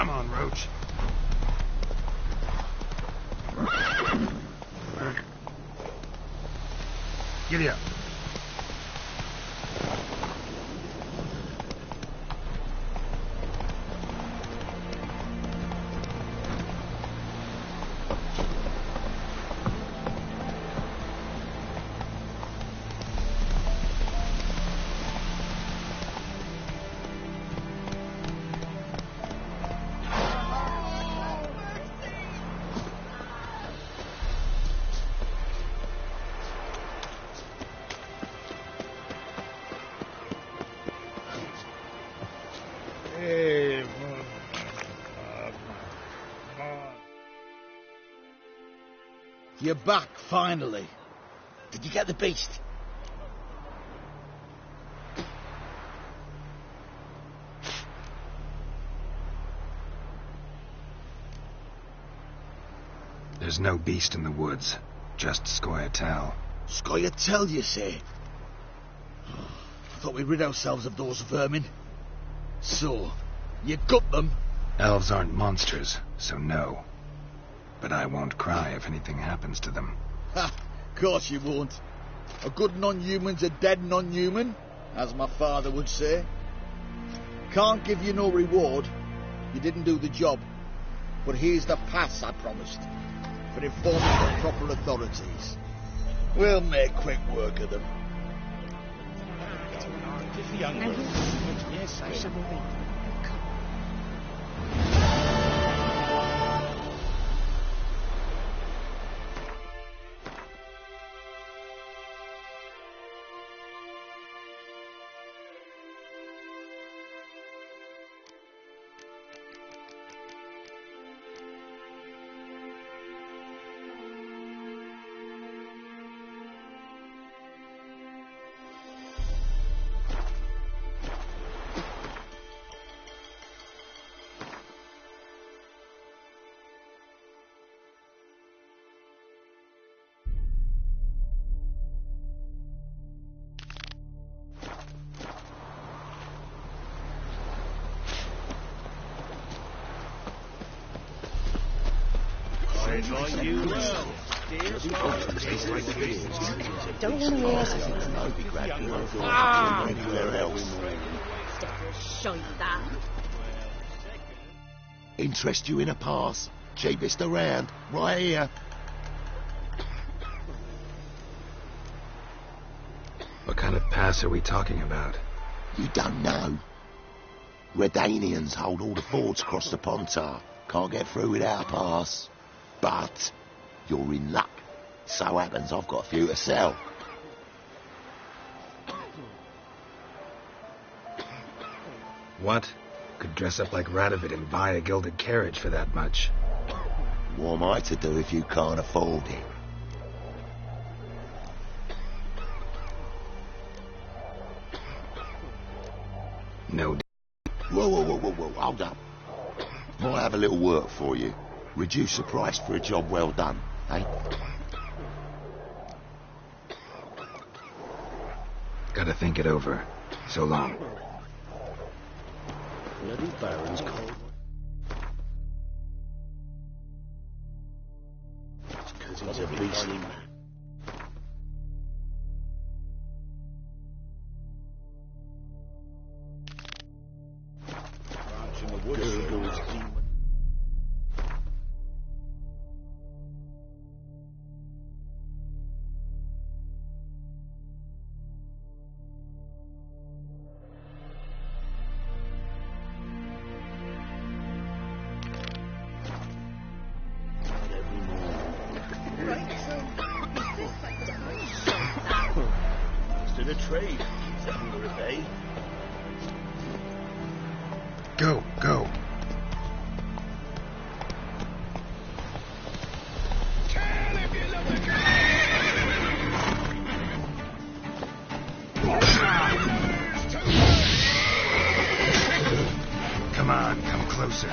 Come on, Roach. Giddy up. You're back, finally. Did you get the beast? There's no beast in the woods. Just Scoia'tael. Scoia'tael, you say? I thought we'd rid ourselves of those vermin. So, you got them? Elves aren't monsters, so no. But I won't cry if anything happens to them. Ha! Of course you won't. A good non-human's a dead non-human, as my father would say. Can't give you no reward. You didn't do the job. But here's the pass I promised, for informing the proper authorities. We'll make quick work of them. Yes, I shall be. You well. Don't want to Anywhere else. show you that. Interest you in a pass? Cheapest around, right here. What kind of pass are we talking about? You don't know. Redanians hold all the fords across the Pontar. Can't get through without a pass. But you're in luck. So happens I've got a few to sell. What? Could dress up like Radovid and buy a gilded carriage for that much. What am I to do if you can't afford it? No. Whoa, hold up. Might have a little work for you. Reduce the price for a job well done, eh? Gotta think it over. So long. Bloody Baron's cold. It's 'cause he's a beastly man. The trade. Go. Come on, come closer.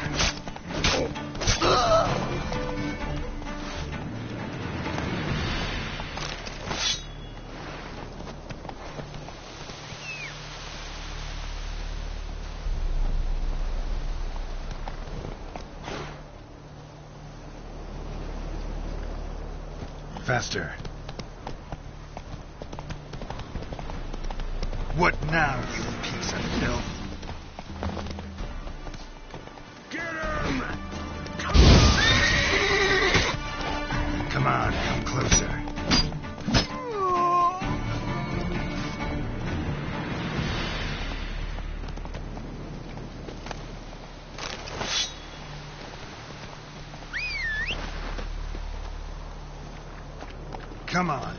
Faster. What now, you piece of filth? Get him! Come on, come closer. Come on.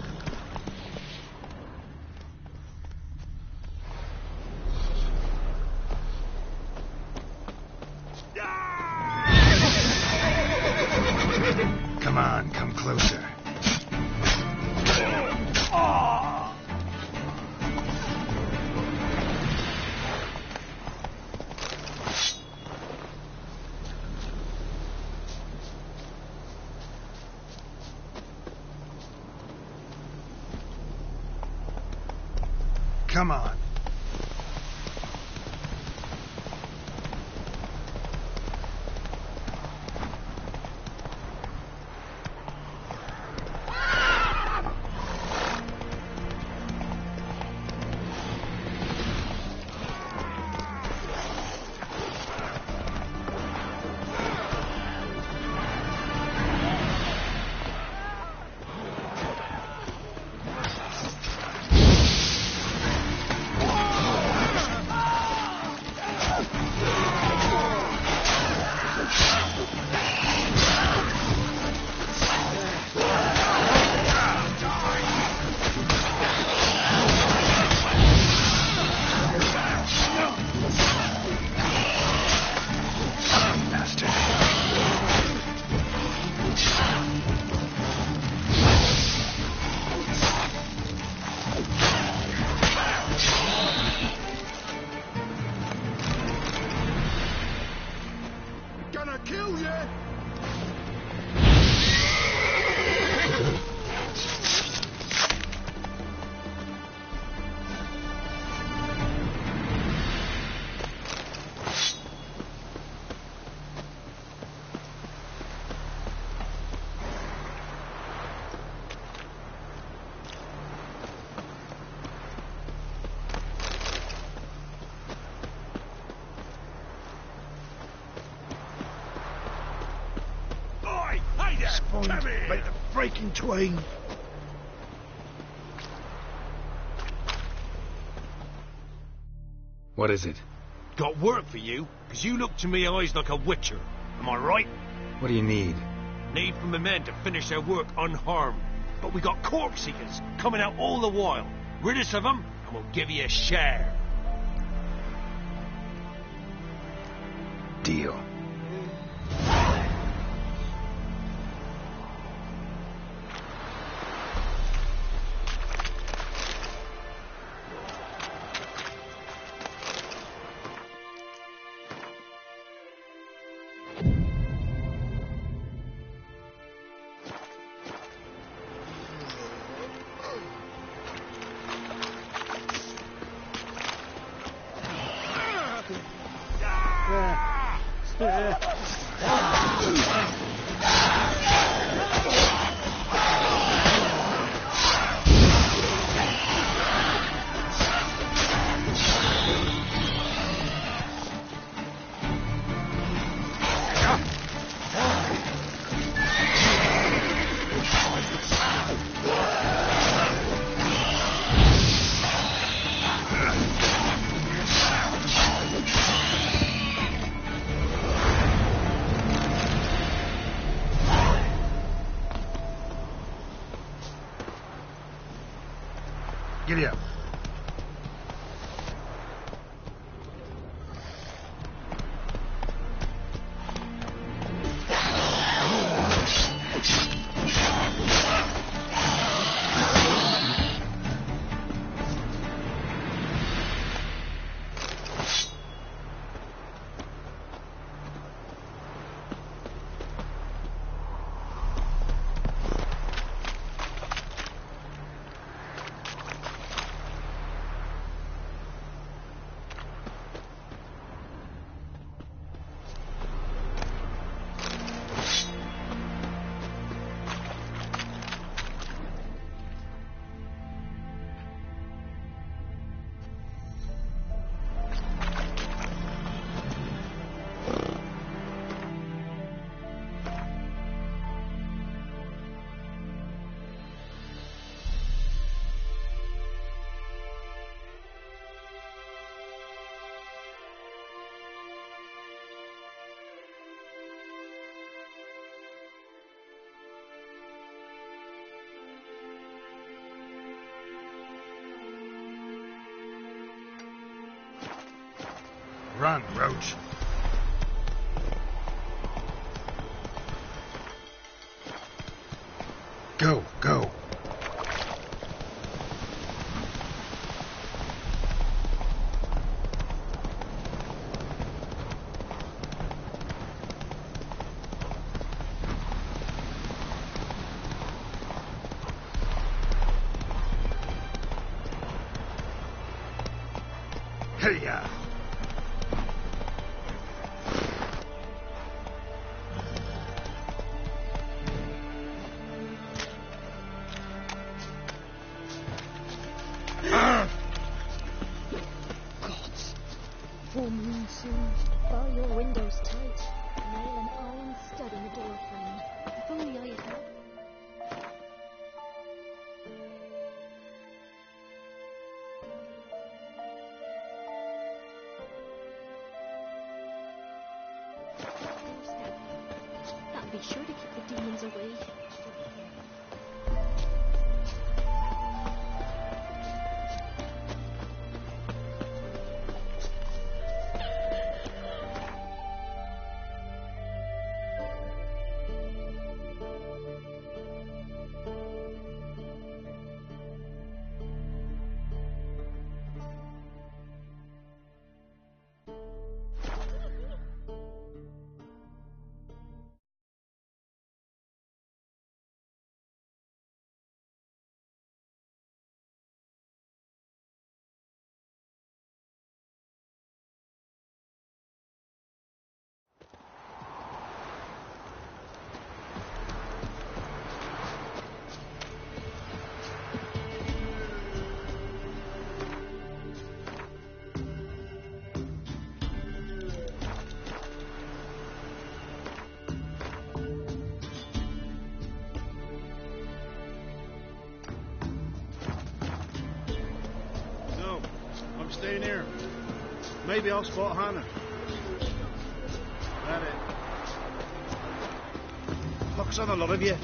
Come on, come closer. Come on. Make the break in twain. What is it? Got work for you, because you look to me eyes like a witcher. Am I right? What do you need? Need from the men to finish their work unharmed. But we got corpse seekers coming out all the while. Rid us of them, and we'll give you a share. Deal. Giddy up. Run, Roach. Go, go. Hey-ya! Gods. Full moon soon. Bar your windows tight. Nail an iron stud in the door frame. If only I had help. That'll be sure to keep the demons away. I'm staying here. Maybe I'll spot Hannah. That it. Looks on the lot of you.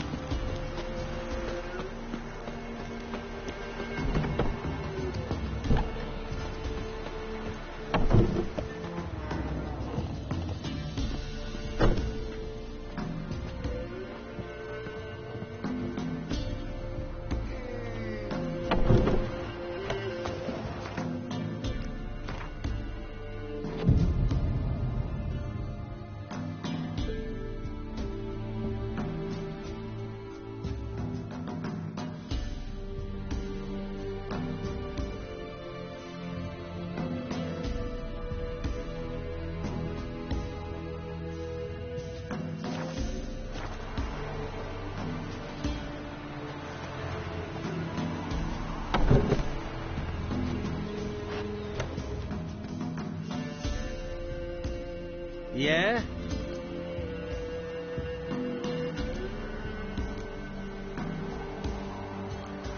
Yeah?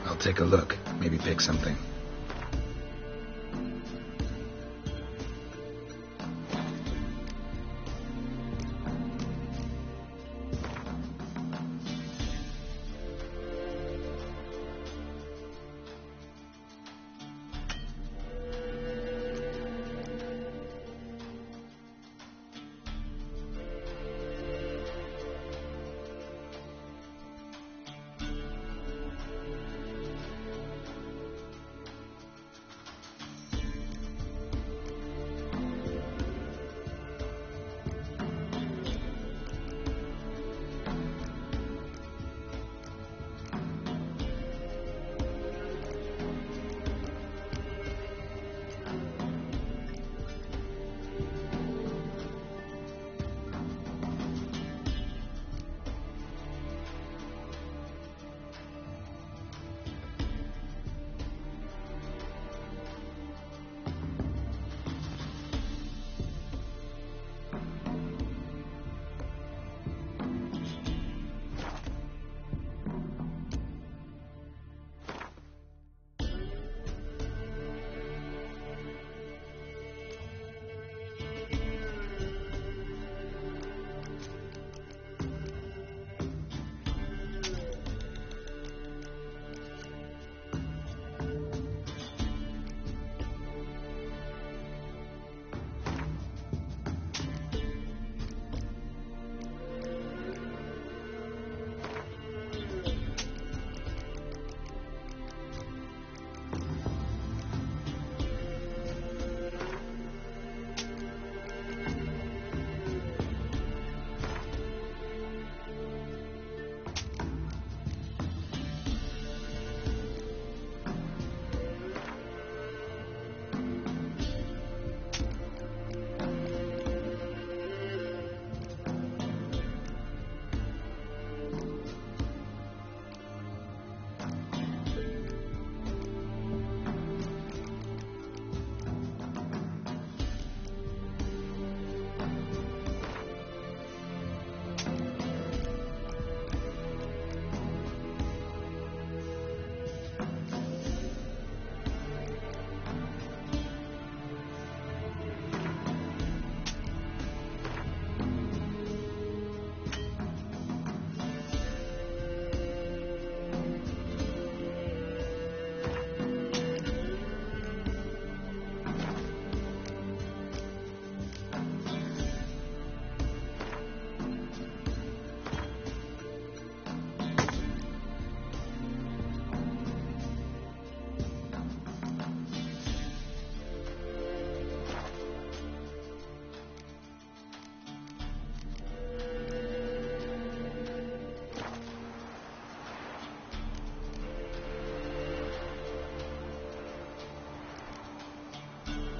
I'll take a look. Maybe pick something.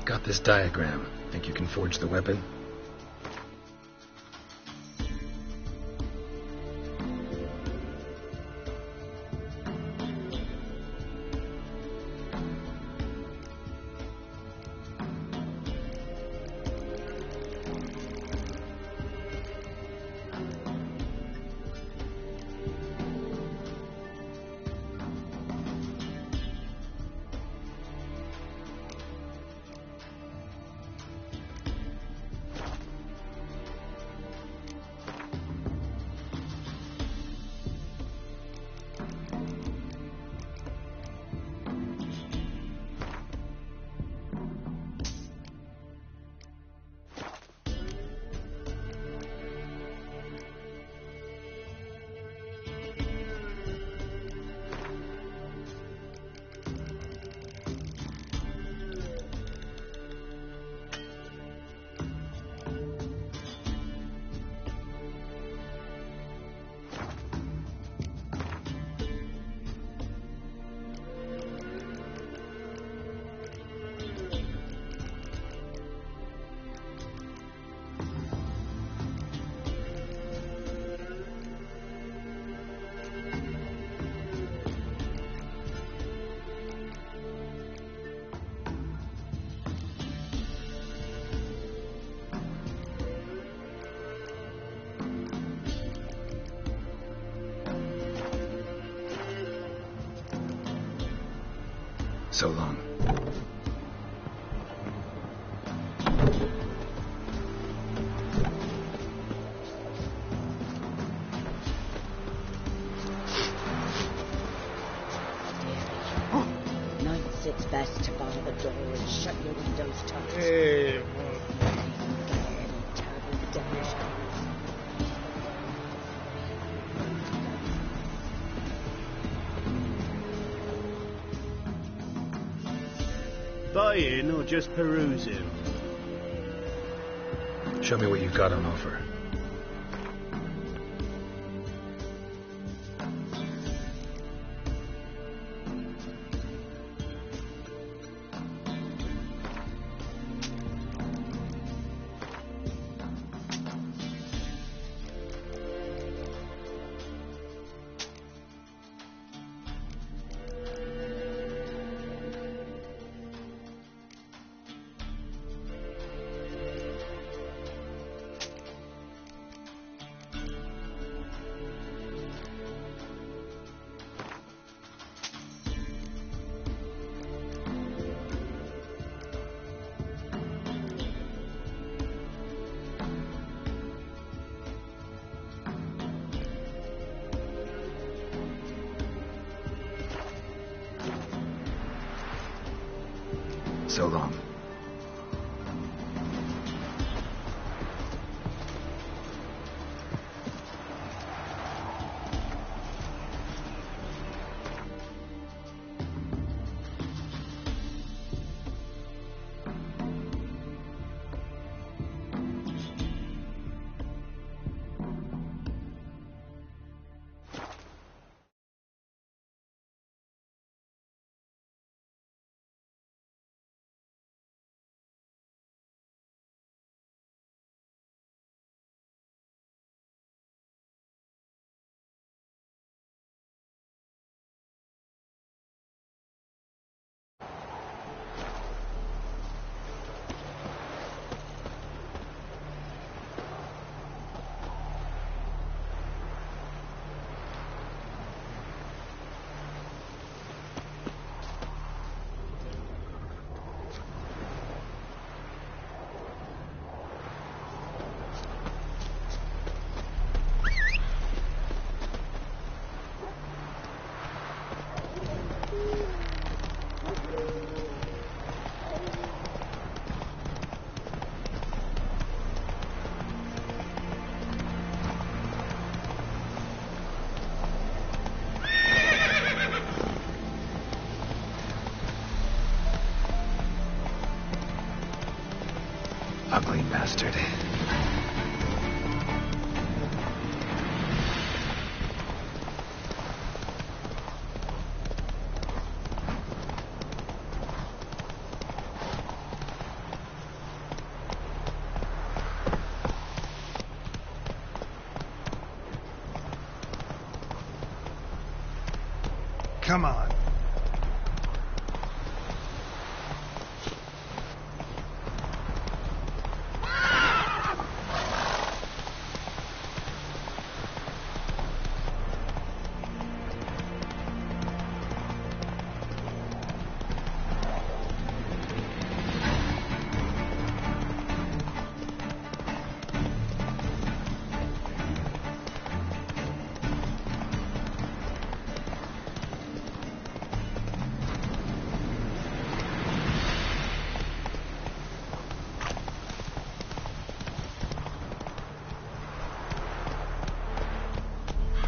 Got this diagram. Think you can forge the weapon? So long. Nights it's best to bar the door and shut your windows tight. Hey, Terrible devilish Buying or just perusing? Show me what you've got on offer. So long. Ugly bastard. Come on.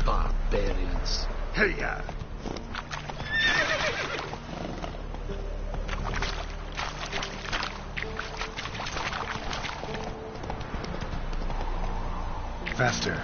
Barbarians. Hey-ya! Faster.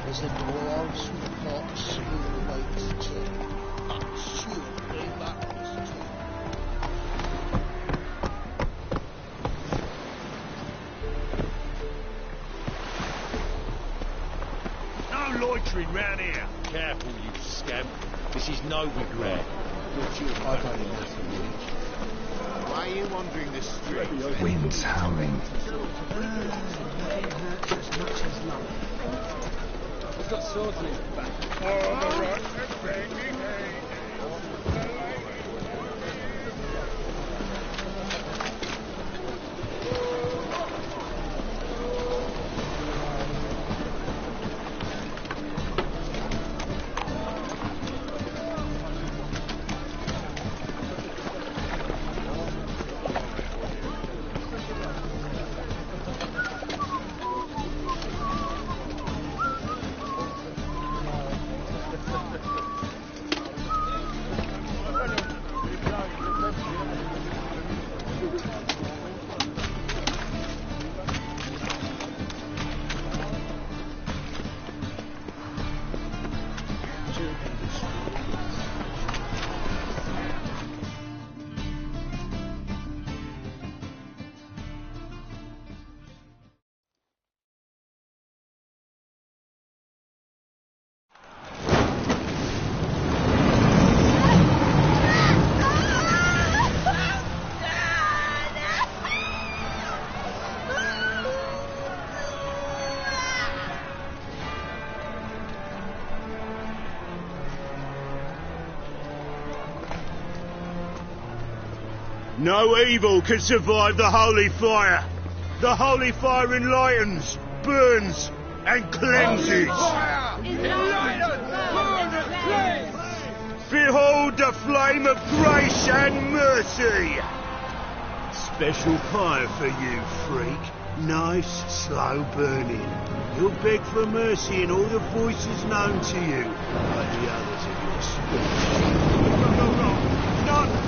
There's a doorhouse with a box with lights to absolutely backwards to. No loitering round here. Careful, you scamp. This is no regret. Why are you wandering the streets? Wind's howling. He's got swords in his back. No evil can survive the holy fire. The holy fire enlightens, burns, and cleanses. Behold the flame of grace and mercy. Special fire for you, freak. Nice, slow burning. You'll beg for mercy in all the voices known to you by the others of your species. No!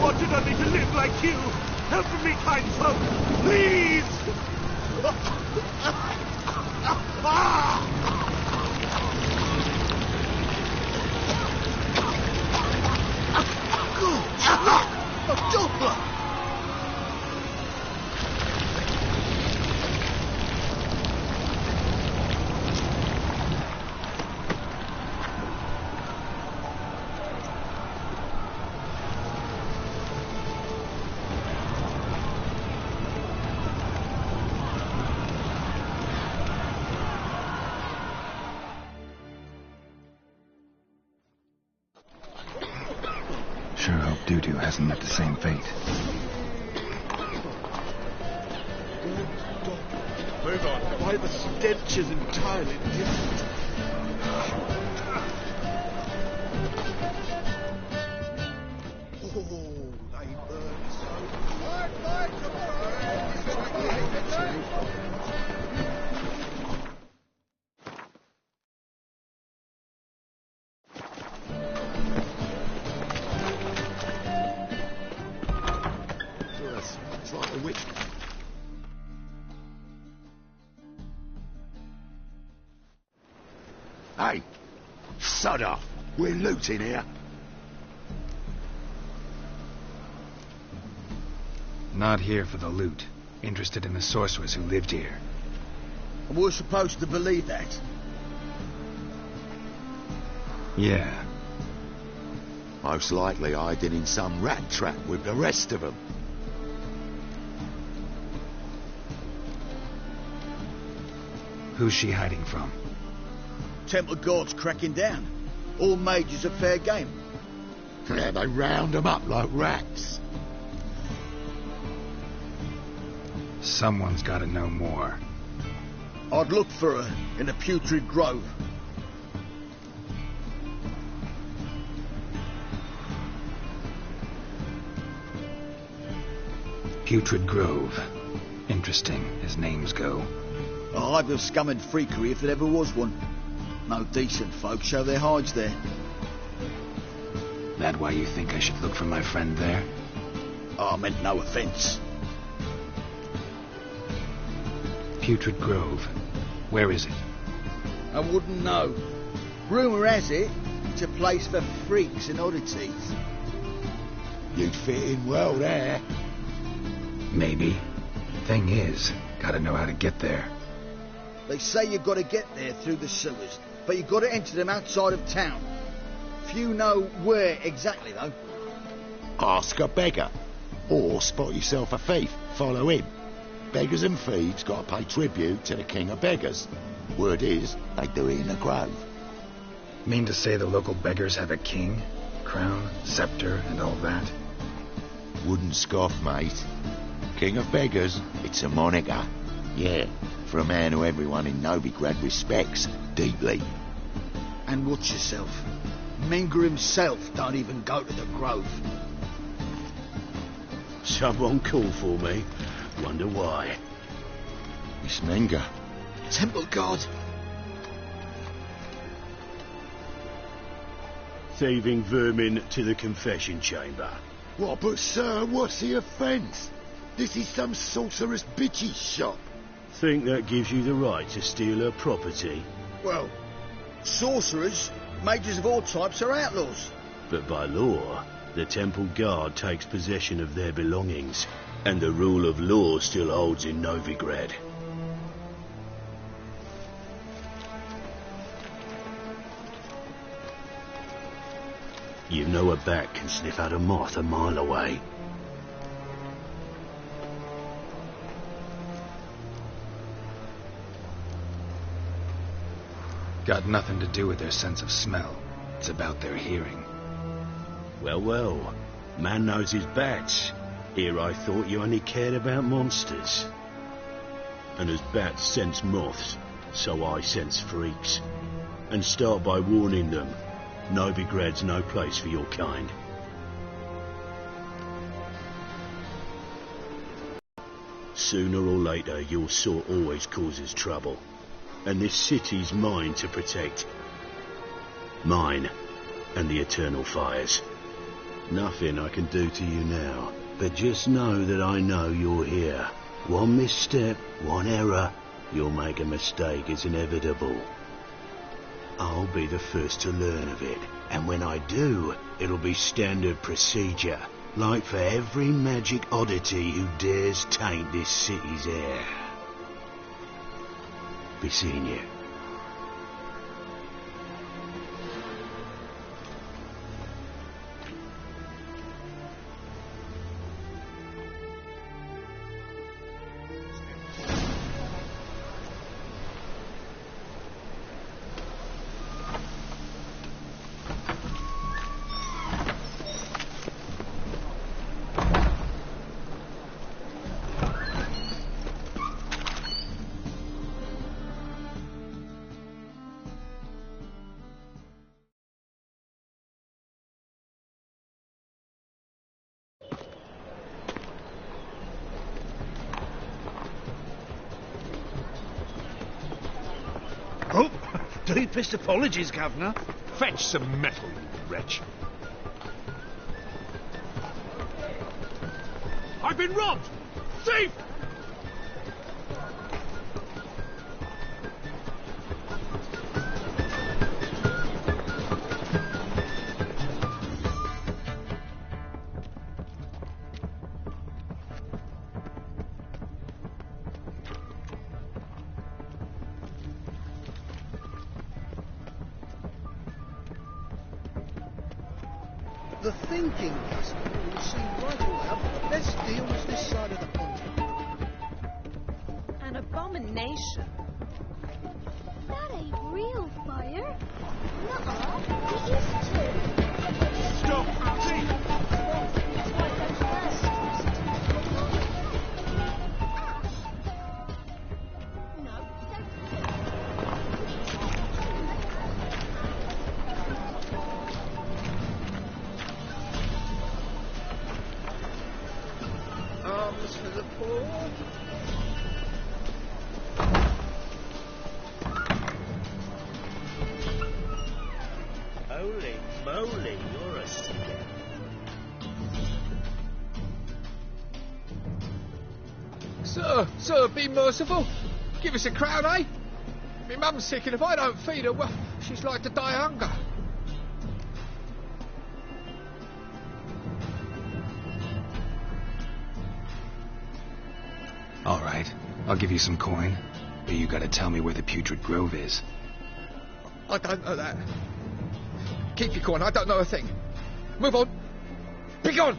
wanted only to live like you. Help me, kind folk, please! Sure hope Doo-Doo hasn't met the same fate. Move on. Why the stench is entirely different. Oh, they burn so. It's like a witch. Hey, sod off. We're looting here. Not here for the loot. Interested in the sorcerers who lived here. And we're supposed to believe that? Yeah. Most likely hiding in some rat trap with the rest of them. Who's she hiding from? Temple guards cracking down. All mages are fair game. Yeah, they round them up like rats. Someone's got to know more. I'd look for her in a putrid grove. Putrid Grove. Interesting, as names go. A hive of scum and freakery if there ever was one. No decent folk show their hides there. That why you think I should look for my friend there? Oh, I meant no offence. Putrid Grove. Where is it? I wouldn't know. Rumour has it, it's a place for freaks and oddities. You'd fit in well there. Maybe. Thing is, gotta know how to get there. They say you've got to get there through the sewers, but you've got to enter them outside of town. Few know where exactly, though. Ask a beggar. Or spot yourself a thief. Follow him. Beggars and thieves got to pay tribute to the king of beggars. Word is, they do it in the grove. Mean to say the local beggars have a king, crown, scepter, and all that? Wouldn't scoff, mate. King of beggars, it's a moniker. Yeah, for a man who everyone in Novigrad respects deeply. And watch yourself. Menger himself don't even go to the grove. Someone called for me. Wonder why. It's Menger. Temple guard. Thieving vermin to the confession chamber. What, but sir, what's the offence? This is some sorcerer's bitch's shop. Think that gives you the right to steal her property? Well, sorcerers, mages of all types are outlaws. But by law, the temple guard takes possession of their belongings, and the rule of law still holds in Novigrad. You know a bat can sniff out a moth a mile away. Got nothing to do with their sense of smell. It's about their hearing. Well, well. Man knows his bats. Here I thought you only cared about monsters. And as bats sense moths, so I sense freaks. And start by warning them. Novigrad's no place for your kind. Sooner or later, your sort always causes trouble. And this city's mine to protect. Mine and the eternal fires. Nothing I can do to you now. But just know that I know you're here. One misstep, one error, you'll make a mistake. It's inevitable. I'll be the first to learn of it. And when I do, it'll be standard procedure. Like for every magic oddity who dares taint this city's air. Be seeing you. Oh, deepest apologies, Governor. Fetch some metal, you wretch. I've been robbed! Thief! The thinking customer will see right away that the best deal is this side of the pond. An abomination. That ain't real fire. Nuh-uh. It used to. Stop! Thief! Arms for the poor. Holy moly, you're a sticker. Sir, be merciful. Give us a crown, eh? My mum's sick, and if I don't feed her, well, she's like to die of hunger. All right, I'll give you some coin, but you gotta tell me where the Putrid Grove is. I don't know that. Keep your coin, I don't know a thing. Move on. Be gone!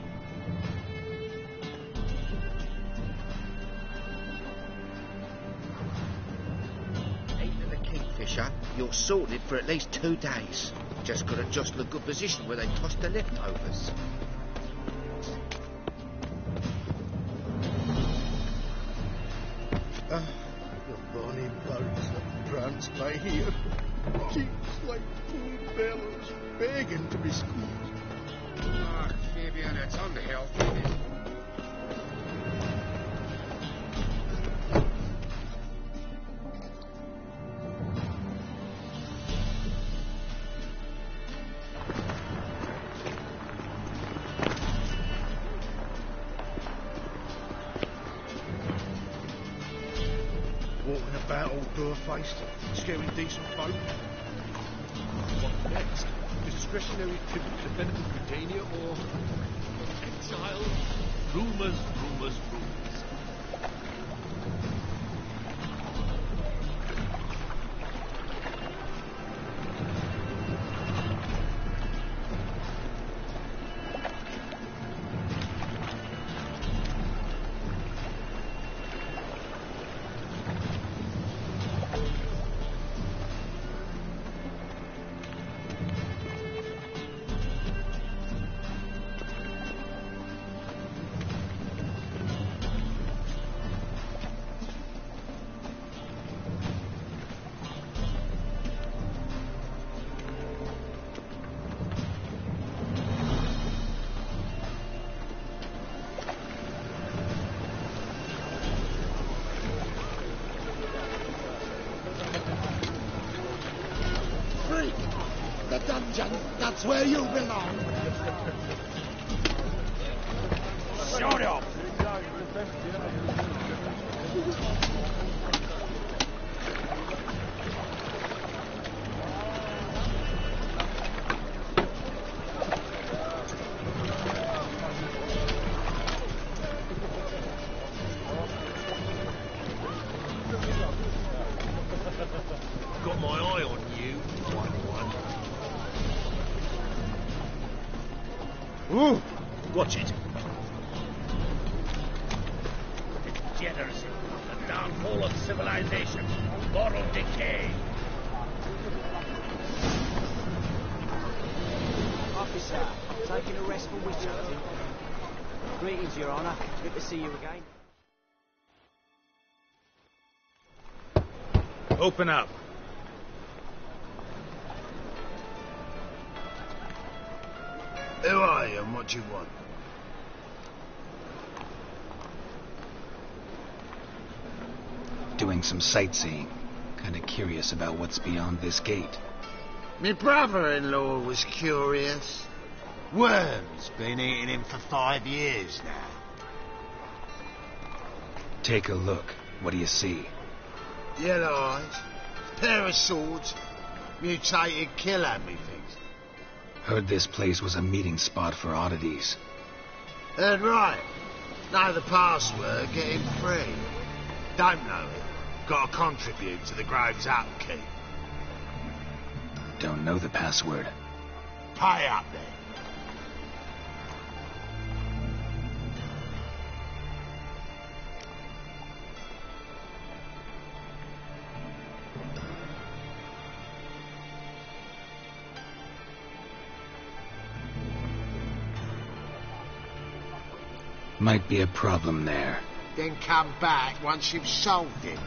Eating the kingfisher, you're sorted for at least 2 days. Just got to jostle a good position where they toss the leftovers. The bonny birds that prance by here. Cheeks like poor bellows begging to be squeezed. Ah, Fabian, it's unhealthy, this. Walking about all door-faced, scaring decent folk. What next? Discretionary tribute to Benedict Britannia or exile? Rumours. The dungeon, that's where you belong. Ooh, watch it. Degeneracy, the downfall of civilization, moral decay. Officer, taking arrest for witch hunting. Greetings, Your Honour. Good to see you again. Open up. Who are you and what do you want? Doing some sightseeing. Kinda curious about what's beyond this gate. My brother-in-law was curious. Worms been eating him for 5 years now. Take a look. What do you see? Yellow eyes, pair of swords, mutated killer, methinks. Heard this place was a meeting spot for oddities. Heard right. Know the password, get him free. Don't know it. Gotta contribute to the Grove's upkeep. Don't know the password. Pay up then. Might be a problem there. Then come back once you've solved it.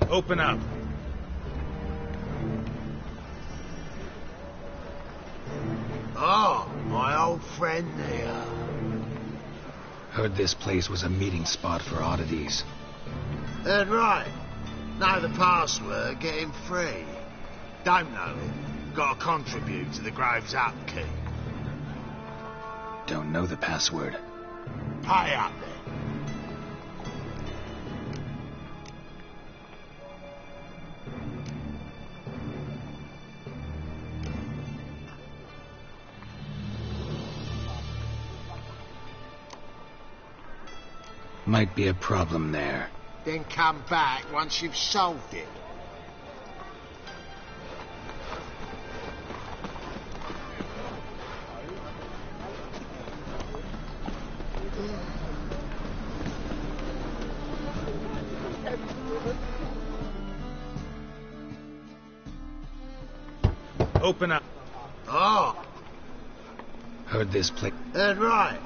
Open up. Oh, my old friend there. Heard this place was a meeting spot for oddities. Heard right. Know the password, get him free. Don't know it. Gotta contribute to the Grove's upkeep. Don't know the password. Pay up then. Might be a problem there. Then come back once you've solved it. Open up. Oh. Heard this place. Heard right.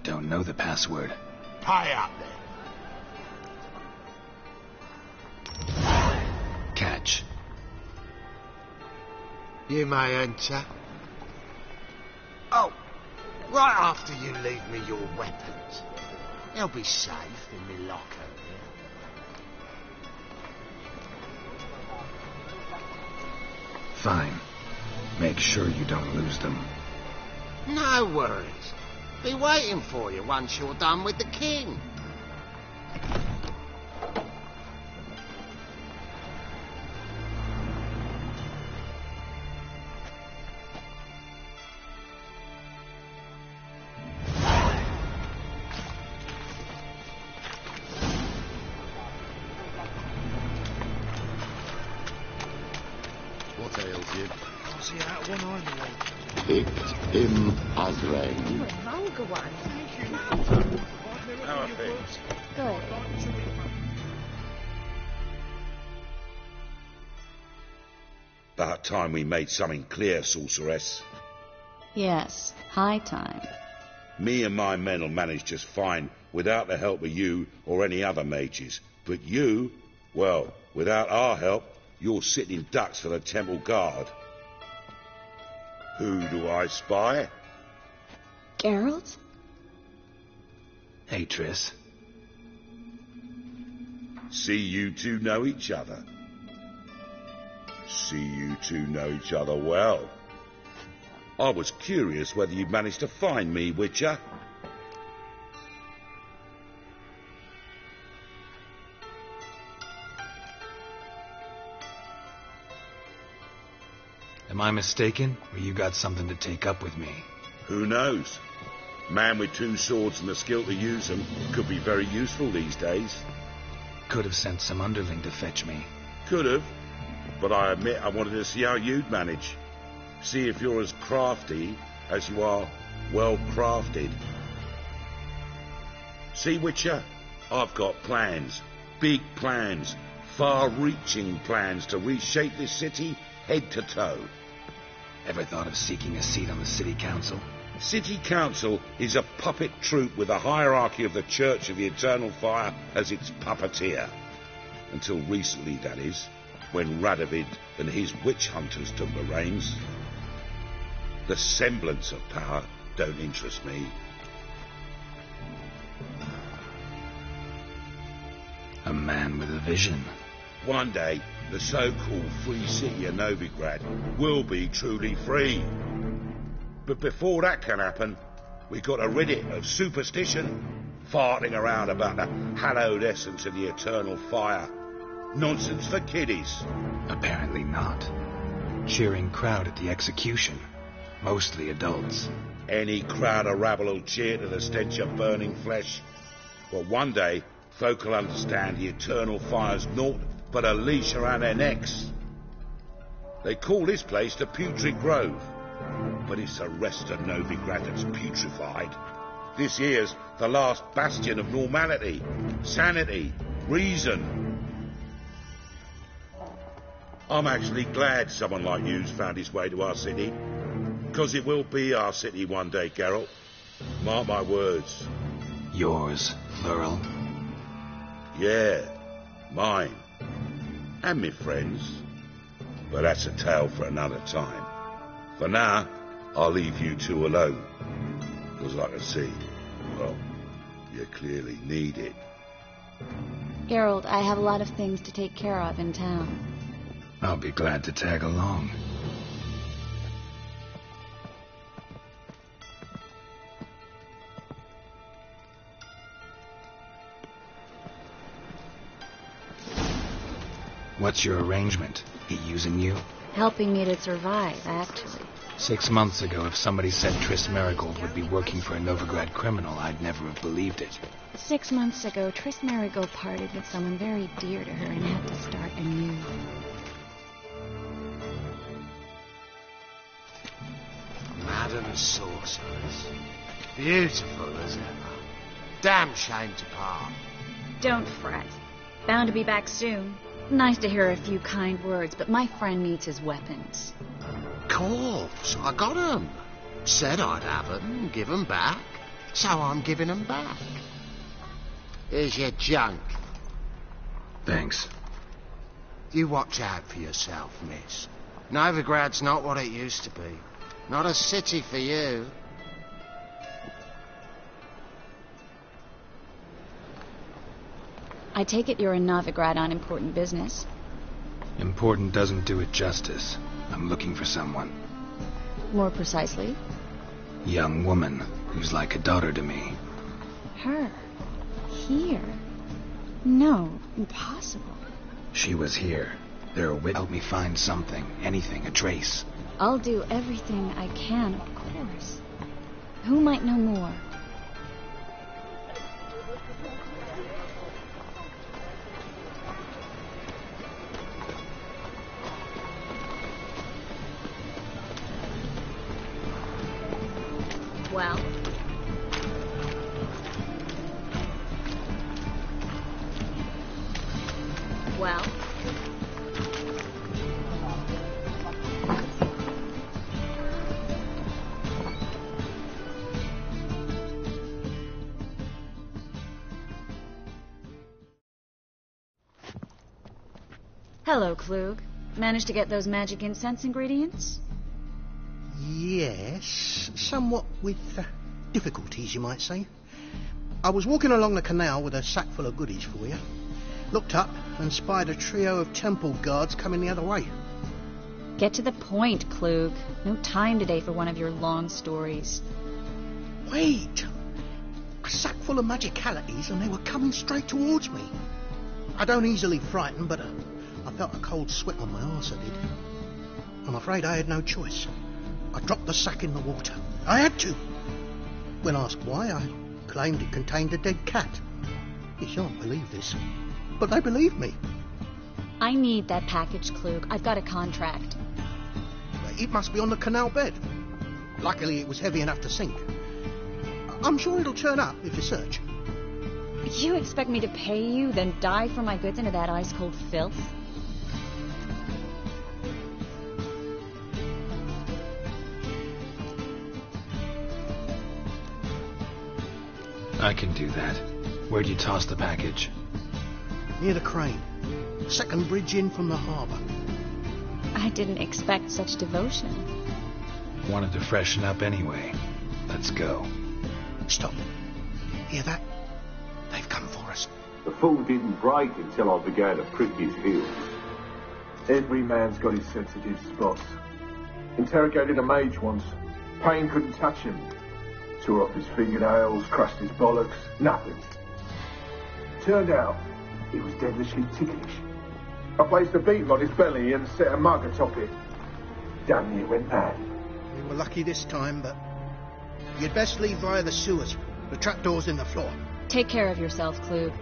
Don't know the password. Pay up then. Catch. You may enter. Oh, right after you leave me your weapons. They'll be safe in me locker here. Fine. Make sure you don't lose them. No worries. Be waiting for you once you're done with the king. What ails you? I see out one eye in the wall. Picked him as rain. You a vulgar one. How are things? Good. About time we made something clear, sorceress. Yes, high time. Me and my men will manage just fine without the help of you or any other mages. But you, well, without our help, you're sitting ducks for the temple guard. Who do I spy? Geralt? Hey, Triss. See you two know each other. See you two know each other well. I was curious whether you'd managed to find me, Witcher. Am I mistaken, or you got something to take up with me? Who knows? Man with two swords and the skill to use them could be very useful these days. Could have sent some underling to fetch me. Could have, but I admit I wanted to see how you'd manage. See if you're as crafty as you are well crafted. See, Witcher, I've got plans, big plans, far-reaching plans to reshape this city head to toe. Ever thought of seeking a seat on the city council? City council is a puppet troupe with the hierarchy of the Church of the Eternal Fire as its puppeteer. Until recently, that is, when Radovid and his witch hunters took the reins. The semblance of power don't interest me. A man with a vision. One day, the so-called free city of Novigrad will be truly free. But before that can happen, we've got to rid it of superstition, farting around about the hallowed essence of the eternal fire. Nonsense for kiddies. Apparently not. Cheering crowd at the execution. Mostly adults. Any crowd of rabble will cheer to the stench of burning flesh. But one day, folk will understand the eternal fire's naught but a leash around their necks. They call this place the Putrid Grove, but it's the rest of Novigrad that's putrefied. This here's the last bastion of normality, sanity, reason. I'm actually glad someone like you's found his way to our city, because it will be our city one day, Geralt. Mark my words. Yours, plural. Yeah, mine. And me friends. But that's a tale for another time. For now, I'll leave you two alone. Because I can see, well, you clearly need it. Geralt, I have a lot of things to take care of in town. I'll be glad to tag along. What's your arrangement? He using you? Helping me to survive, actually. 6 months ago, if somebody said Triss Merigold would be working for a Novigrad criminal, I'd never have believed it. 6 months ago, Triss Merigold parted with someone very dear to her and had to start anew. Madam Sorceress. Beautiful as ever. Damn shame to part. Don't fret. Bound to be back soon. Nice to hear a few kind words, but my friend needs his weapons. Course, I got 'em. Said I'd have 'em and give 'em back. So I'm giving 'em back. Here's your junk. Thanks. You watch out for yourself, miss. Novigrad's not what it used to be. Not a city for you. I take it you're in Novigrad on important business. Important doesn't do it justice. I'm looking for someone. More precisely? Young woman who's like a daughter to me. Her? Here? No, impossible. She was here. There will help me find something, anything, a trace. I'll do everything I can, of course. Who might know more? Well? Well? Hello, Klug. Managed to get those magic incense ingredients? Yes, somewhat with difficulties, you might say. I was walking along the canal with a sack full of goodies for you. Looked up and spied a trio of temple guards coming the other way. Get to the point, Klug. No time today for one of your long stories. Wait! A sack full of magicalities and they were coming straight towards me. I don't easily frighten, but I felt a cold sweat on my arse, I did. I'm afraid I had no choice. I dropped the sack in the water. I had to. When asked why, I claimed it contained a dead cat. You shan't believe this, but they believed me. I need that package, Klug. I've got a contract. It must be on the canal bed. Luckily, it was heavy enough to sink. I'm sure it'll turn up if you search. You expect me to pay you, then dive for my goods into that ice-cold filth? I can do that. Where'd you toss the package? Near the crane. Second bridge in from the harbour. I didn't expect such devotion. Wanted to freshen up anyway. Let's go. Stop. Hear that? They've come for us. The fall didn't break until I began to prick his heels. Every man's got his sensitive spots. Interrogated a mage once. Pain couldn't touch him. Tore off his fingernails, crushed his bollocks, nothing. Turned out, he was devilishly ticklish. I placed a beetle on his belly and set a mug atop it. Damn near went mad. We were lucky this time, but you'd best leave via the sewers. The trapdoor's in the floor. Take care of yourself, Klug.